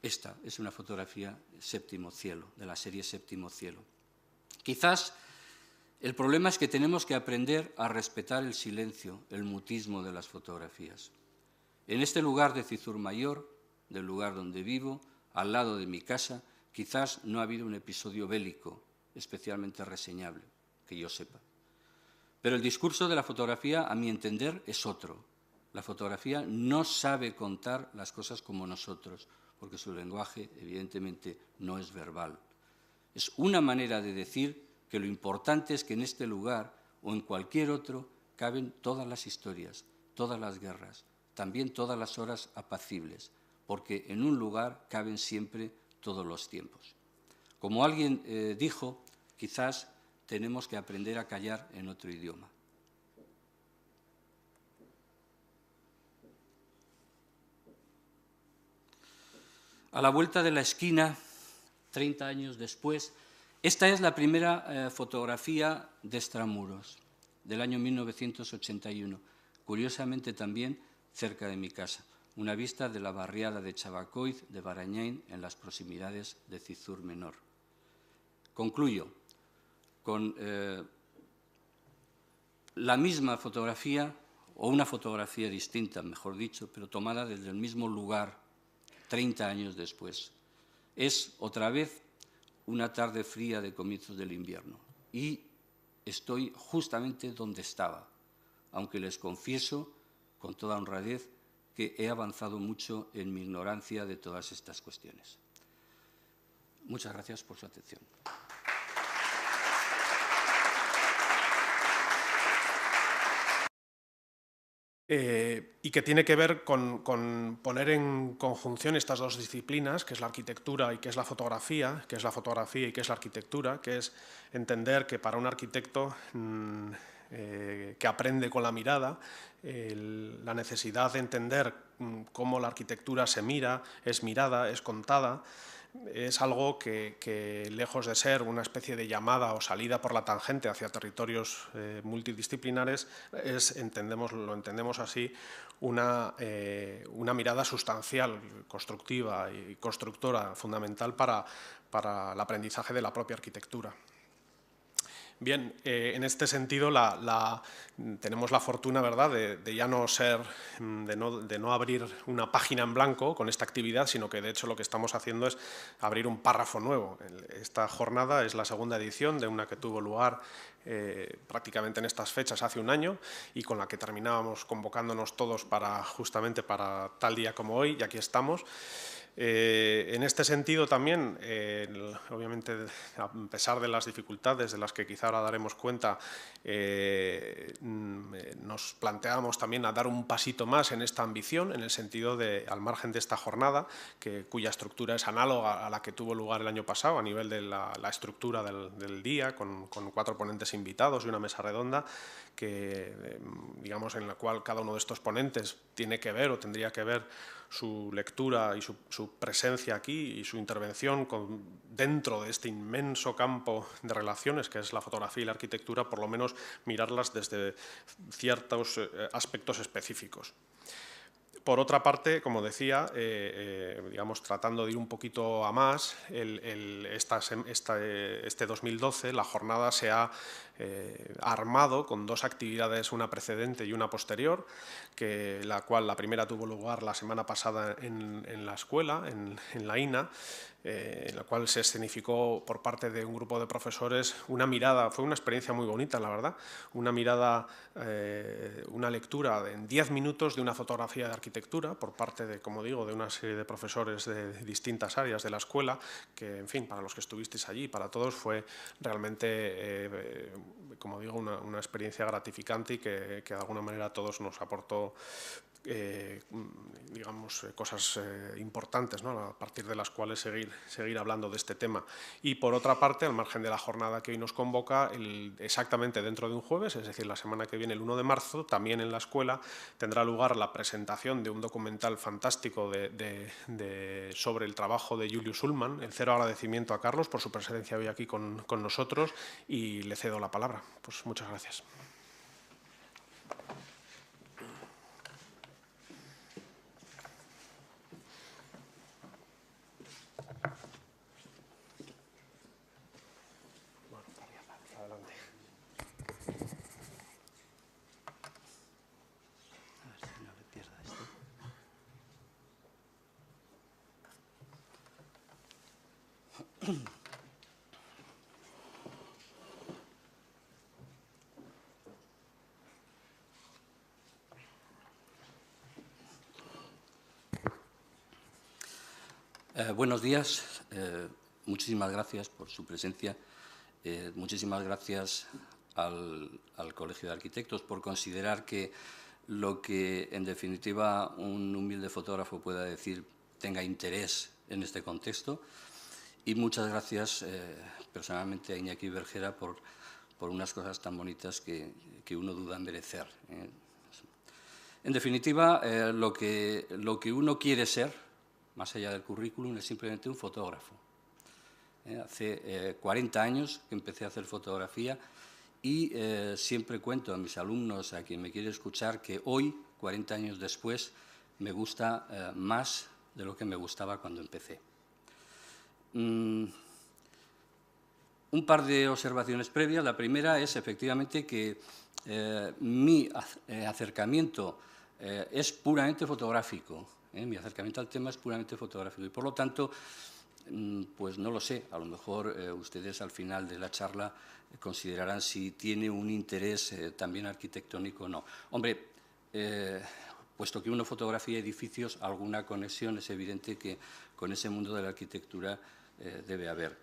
Esta es una fotografía Séptimo Cielo, de la serie Séptimo Cielo. Quizás el problema es que tenemos que aprender a respetar el silencio, el mutismo de las fotografías. En este lugar de Cizurmayor, del lugar donde vivo, al lado de mi casa, quizás no ha habido un episodio bélico especialmente reseñable, que yo sepa. Pero el discurso de la fotografía, a mi entender, es otro. La fotografía no sabe contar las cosas como nosotros, porque su lenguaje, evidentemente, no es verbal. Es una manera de decir que lo importante es que en este lugar o en cualquier otro caben todas las historias, todas las guerras, también todas las horas apacibles, porque en un lugar caben siempre todos los tiempos. Como alguien dijo, quizás tenemos que aprender a callar en otro idioma. A la vuelta de la esquina, 30 años después, esta es la primera fotografía de Extramuros, del año 1981, curiosamente también cerca de mi casa, una vista de la barriada de Chabacoiz de Barañain en las proximidades de Cizur Menor. Concluyo con la misma fotografía, o una fotografía distinta, mejor dicho, pero tomada desde el mismo lugar, 30 años después. Es otra vez una tarde fría de comienzos del invierno y estoy justamente donde estaba, aunque les confieso con toda honradez, que he avanzado mucho en mi ignorancia de todas estas cuestiones. Muchas gracias por su atención. Y que tiene que ver con poner en conjunción estas dos disciplinas, que es la arquitectura y que es la fotografía, que es la fotografía y que es la arquitectura, que es entender que para un arquitecto que aprende con la mirada, la necesidad de entender cómo la arquitectura se mira, es mirada, es contada, es algo que lejos de ser una especie de llamada o salida por la tangente hacia territorios multidisciplinares, lo entendemos así, una mirada sustancial, constructiva y constructora, fundamental para el aprendizaje de la propia arquitectura. Bien, en este sentido tenemos la fortuna, ¿verdad?, de ya no ser, de no abrir una página en blanco con esta actividad, sino que de hecho lo que estamos haciendo es abrir un párrafo nuevo. Esta jornada es la segunda edición de una que tuvo lugar prácticamente en estas fechas hace un año y con la que terminábamos convocándonos todos justamente para tal día como hoy, y aquí estamos. En este sentido también, obviamente, a pesar de las dificultades de las que quizá ahora daremos cuenta, nos planteábamos también a dar un pasito más en esta ambición, en el sentido de, al margen de esta jornada, cuya estructura es análoga a la que tuvo lugar el año pasado, a nivel de la estructura del día, con 4 ponentes invitados y una mesa redonda, digamos, en la cual cada uno de estos ponentes tiene que ver o tendría que ver su lectura y su presencia aquí y su intervención dentro de este inmenso campo de relaciones que es la fotografía y la arquitectura, por lo menos mirarlas desde ciertos aspectos específicos. Por otra parte, como decía, digamos, tratando de ir un poquito a más, este 2012 la jornada se ha armado con 2 actividades, una precedente y una posterior, la primera tuvo lugar la semana pasada en la escuela, en la INA, en la cual se escenificó por parte de un grupo de profesores una mirada, fue una experiencia muy bonita, la verdad, una mirada, una lectura en 10 minutos de una fotografía de arquitectura por parte de, como digo, de una serie de profesores de distintas áreas de la escuela, que, en fin, para los que estuvisteis allí, para todos, fue realmente, como digo, una experiencia gratificante y que de alguna manera a todos nos aportó digamos, cosas importantes, ¿no?, a partir de las cuales seguir hablando de este tema. Y por otra parte, al margen de la jornada que hoy nos convoca, exactamente dentro de un jueves, es decir, la semana que viene, el 1 de marzo, también en la escuela tendrá lugar la presentación de un documental fantástico sobre el trabajo de Julius Ullmann. El cero agradecimiento a Carlos por su presencia hoy aquí con nosotros, y le cedo la palabra. Pues muchas gracias. Buenos días. Muchísimas gracias por su presencia. Muchísimas gracias al Colegio de Arquitectos por considerar que lo que, en definitiva, un humilde fotógrafo pueda decir tenga interés en este contexto. Y muchas gracias personalmente a Iñaki Bergera por unas cosas tan bonitas que uno duda en merecer. En definitiva, lo que uno quiere ser, más allá del currículum, es simplemente un fotógrafo. Hace 40 años que empecé a hacer fotografía y siempre cuento a mis alumnos, a quien me quiere escuchar, que hoy, 40 años después, me gusta más de lo que me gustaba cuando empecé. Un par de observaciones previas. La primera es, efectivamente, que mi acercamiento es puramente fotográfico. Mi acercamiento al tema es puramente fotográfico y, por lo tanto, pues no lo sé, a lo mejor ustedes al final de la charla considerarán si tiene un interés también arquitectónico o no. Hombre, puesto que uno fotografía edificios, alguna conexión es evidente que con ese mundo de la arquitectura debe haber.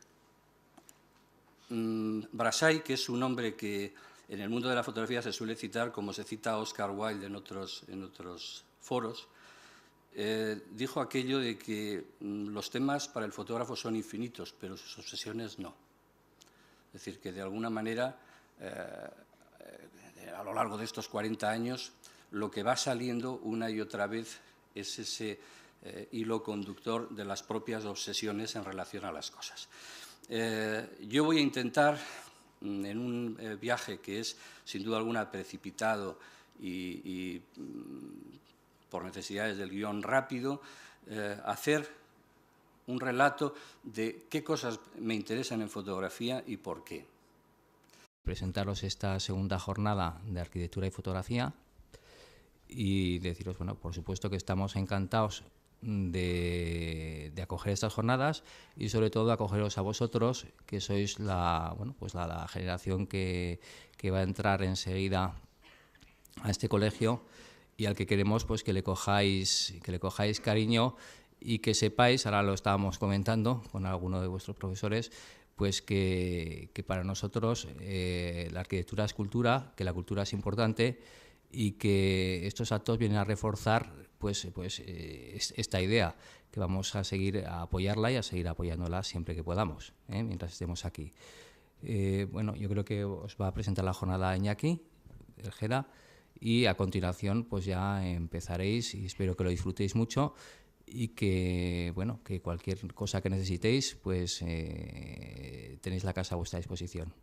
Brassai, que es un hombre que en el mundo de la fotografía se suele citar como se cita a Oscar Wilde en otros foros, dijo aquello de que los temas para el fotógrafo son infinitos, pero sus obsesiones no. Es decir, que de alguna manera, a lo largo de estos 40 años, lo que va saliendo una y otra vez es ese hilo conductor de las propias obsesiones en relación a las cosas. Yo voy a intentar, en un viaje que es sin duda alguna precipitado y por necesidades del guión rápido, hacer un relato de qué cosas me interesan en fotografía y por qué. Presentaros esta segunda jornada de arquitectura y fotografía y deciros, bueno, por supuesto que estamos encantados de acoger estas jornadas y sobre todo acogeros a vosotros, que sois la generación que va a entrar enseguida a este colegio y al que queremos pues que le cojáis cariño y que sepáis, ahora lo estábamos comentando con alguno de vuestros profesores, pues que para nosotros la arquitectura es cultura, que la cultura es importante y que estos actos vienen a reforzar esta idea, que vamos a seguir a apoyarla y a seguir apoyándola siempre que podamos, mientras estemos aquí. Bueno, yo creo que os va a presentar la jornada Iñaki, el GEDA, y a continuación pues ya empezaréis y espero que lo disfrutéis mucho y que, bueno, que cualquier cosa que necesitéis pues tenéis la casa a vuestra disposición.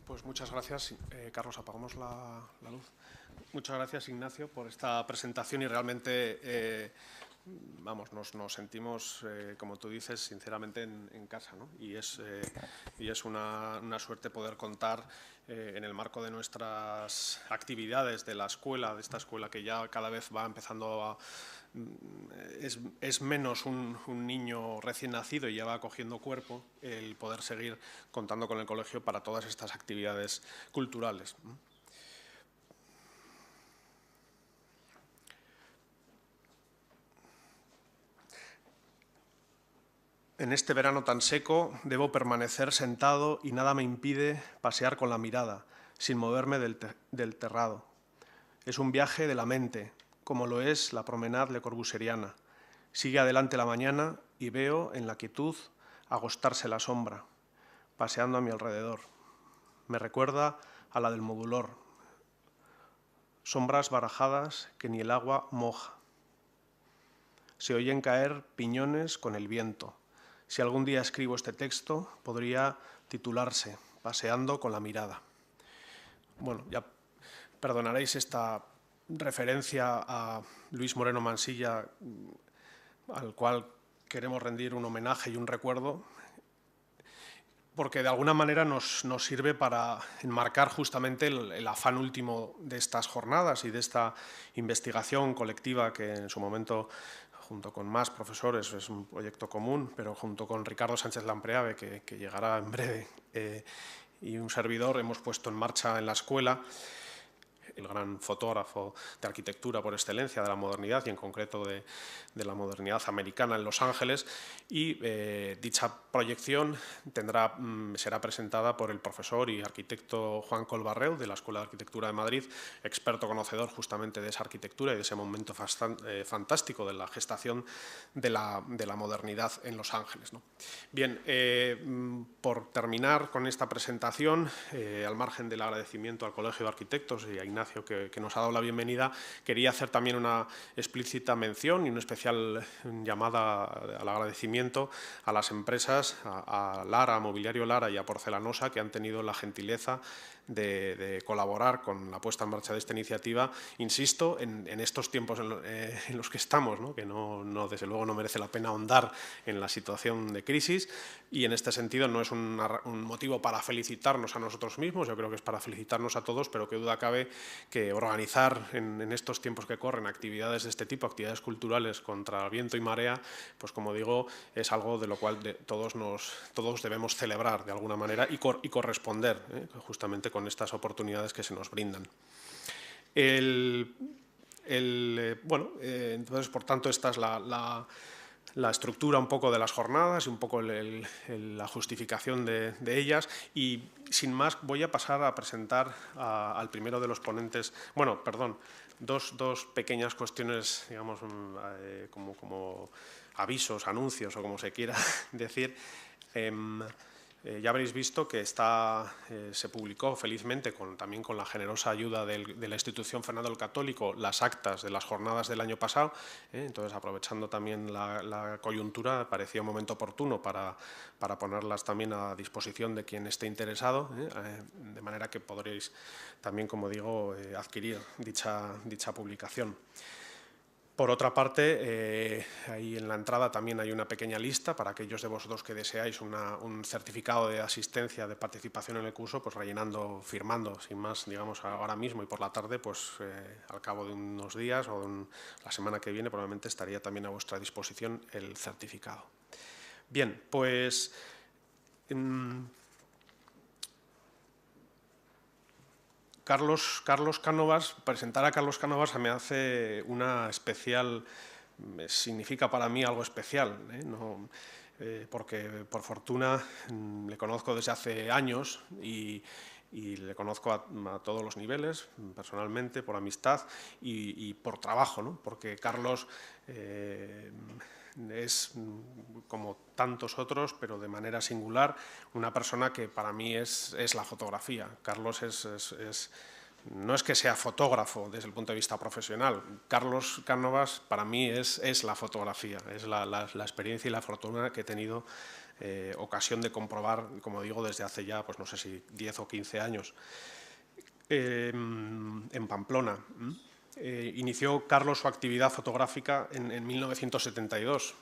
Pues muchas gracias, Carlos, apagamos la luz. Muchas gracias, Ignacio, por esta presentación y realmente, nos sentimos, como tú dices, sinceramente en casa, ¿no? Y es una suerte poder contar en el marco de nuestras actividades de la escuela, de esta escuela que ya cada vez va empezando a... Es menos un niño recién nacido y ya va cogiendo cuerpo, el poder seguir contando con el colegio para todas estas actividades culturales. En este verano tan seco debo permanecer sentado y nada me impide pasear con la mirada, sin moverme del terrado. Es un viaje de la mente, como lo es la promenade Le Corbusieriana. Sigue adelante la mañana y veo en la quietud agostarse la sombra, paseando a mi alrededor. Me recuerda a la del modulor. Sombras barajadas que ni el agua moja. Se oyen caer piñones con el viento. Si algún día escribo este texto, podría titularse Paseando con la mirada. Bueno, ya perdonaréis esta referencia a Luis Moreno Mansilla, al cual queremos rendir un homenaje y un recuerdo, porque de alguna manera nos sirve para enmarcar justamente el afán último de estas jornadas y de esta investigación colectiva que en su momento, junto con más profesores, es un proyecto común, pero junto con Ricardo Sánchez Lampreave, que llegará en breve, y un servidor, hemos puesto en marcha en la escuela, el gran fotógrafo de arquitectura por excelencia de la modernidad y en concreto de la modernidad americana en Los Ángeles, y dicha proyección será presentada por el profesor y arquitecto Juan Colbarreu de la Escuela de Arquitectura de Madrid, experto conocedor justamente de esa arquitectura y de ese momento fantástico de la gestación de la modernidad en Los Ángeles, ¿no? Bien, por terminar con esta presentación, al margen del agradecimiento al Colegio de Arquitectos y a Ignacio que nos ha dado la bienvenida, quería hacer también una explícita mención y una especial llamada al agradecimiento a las empresas, a Lara, a Mobiliario Lara y a Porcelanosa, que han tenido la gentileza de colaborar con la puesta en marcha de esta iniciativa, insisto, en estos tiempos en los que estamos, ¿no? Que desde luego no merece la pena ahondar en la situación de crisis, y en este sentido no es un motivo para felicitarnos a nosotros mismos, yo creo que es para felicitarnos a todos, pero qué duda cabe que organizar en estos tiempos que corren actividades de este tipo, actividades culturales contra viento y marea, pues como digo, es algo de lo cual todos debemos celebrar de alguna manera y corresponder, justamente con con estas oportunidades que se nos brindan. Entonces, por tanto, esta es la estructura un poco de las jornadas y un poco la justificación de ellas. Y, sin más, voy a pasar a presentar al primero de los ponentes. Bueno, perdón, dos pequeñas cuestiones, digamos, como avisos, anuncios o como se quiera decir. Ya habréis visto que se publicó felizmente, también con la generosa ayuda de la institución Fernando el Católico, las actas de las jornadas del año pasado. Entonces, aprovechando también la coyuntura, parecía un momento oportuno para ponerlas también a disposición de quien esté interesado, de manera que podréis también, como digo, adquirir dicha publicación. Por otra parte, ahí en la entrada también hay una pequeña lista para aquellos de vosotros que deseáis un certificado de asistencia, de participación en el curso, pues rellenando, firmando, sin más, digamos, ahora mismo y por la tarde, pues al cabo de unos días o la semana que viene probablemente estaría también a vuestra disposición el certificado. Bien, pues presentar a Carlos Cánovas me hace significa para mí algo especial, porque por fortuna le conozco desde hace años y le conozco a todos los niveles, personalmente, por amistad y por trabajo, ¿no? Porque Carlos es, como tantos otros, pero de manera singular, una persona que para mí es la fotografía. Carlos no es que sea fotógrafo desde el punto de vista profesional. Carlos Cánovas para mí es la fotografía, es la experiencia y la fortuna que he tenido ocasión de comprobar, como digo, desde hace ya, pues no sé si 10 o 15 años, en Pamplona. Inició Carlos su actividad fotográfica en 1972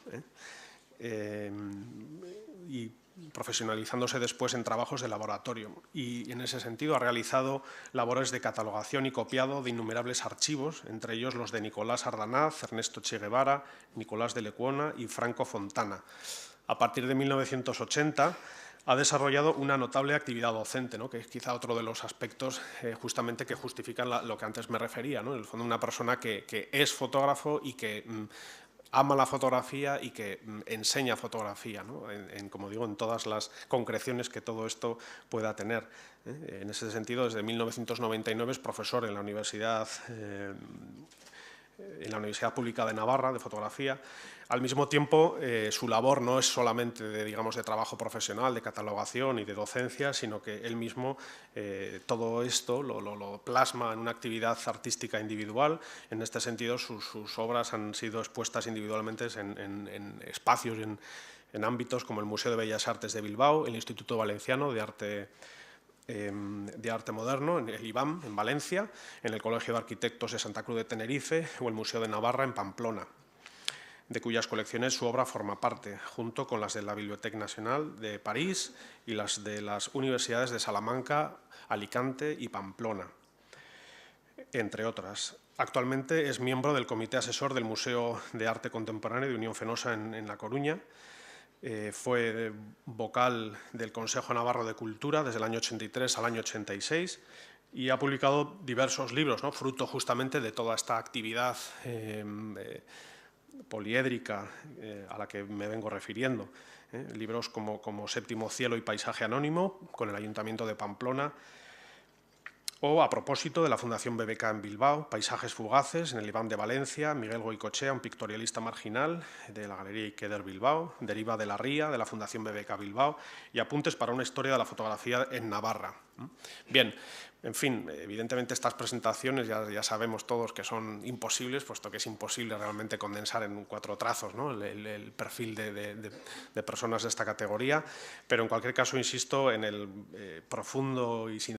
y profesionalizándose después en trabajos de laboratorio. Y en ese sentido ha realizado labores de catalogación y copiado de innumerables archivos, entre ellos los de Nicolás Ardanaz, Ernesto Che Guevara, Nicolás de Lecuona y Franco Fontana. A partir de 1980 ha desarrollado una notable actividad docente, ¿no? Que es quizá otro de los aspectos justamente que justifican lo que antes me refería, ¿no? En el fondo, una persona que es fotógrafo y que ama la fotografía y que enseña fotografía, ¿no? Como digo, en todas las concreciones que todo esto pueda tener. En ese sentido, desde 1999 es profesor en la Universidad Pública de Navarra de fotografía. Al mismo tiempo, su labor no es solamente de trabajo profesional, de catalogación y de docencia, sino que él mismo todo esto lo plasma en una actividad artística individual. En este sentido, sus obras han sido expuestas individualmente en espacios, en ámbitos como el Museo de Bellas Artes de Bilbao, el Instituto Valenciano de Arte Moderno, en el IBAM, en Valencia, en el Colegio de Arquitectos de Santa Cruz de Tenerife o el Museo de Navarra, en Pamplona, de cuyas colecciones su obra forma parte, junto con las de la Biblioteca Nacional de París y las de las universidades de Salamanca, Alicante y Pamplona, entre otras. Actualmente es miembro del Comité Asesor del Museo de Arte Contemporáneo de Unión Fenosa en La Coruña. Fue vocal del Consejo Navarro de Cultura desde el año 83 al año 86 y ha publicado diversos libros, ¿no? Fruto justamente de toda esta actividad poliédrica a la que me vengo refiriendo. Libros como Séptimo Cielo y Paisaje Anónimo, con el Ayuntamiento de Pamplona, o A propósito, de la Fundación BBK en Bilbao, Paisajes fugaces, en el IBAM de Valencia, Miguel Goicoechea, un pictorialista marginal, de la Galería Ikeder Bilbao, Deriva de la Ría, de la Fundación BBK Bilbao, y Apuntes para una historia de la fotografía en Navarra. Bien, en fin, evidentemente estas presentaciones ya sabemos todos que son imposibles, puesto que es imposible realmente condensar en 4 trazos, ¿no? el perfil de personas de esta categoría, pero en cualquier caso insisto en el profundo y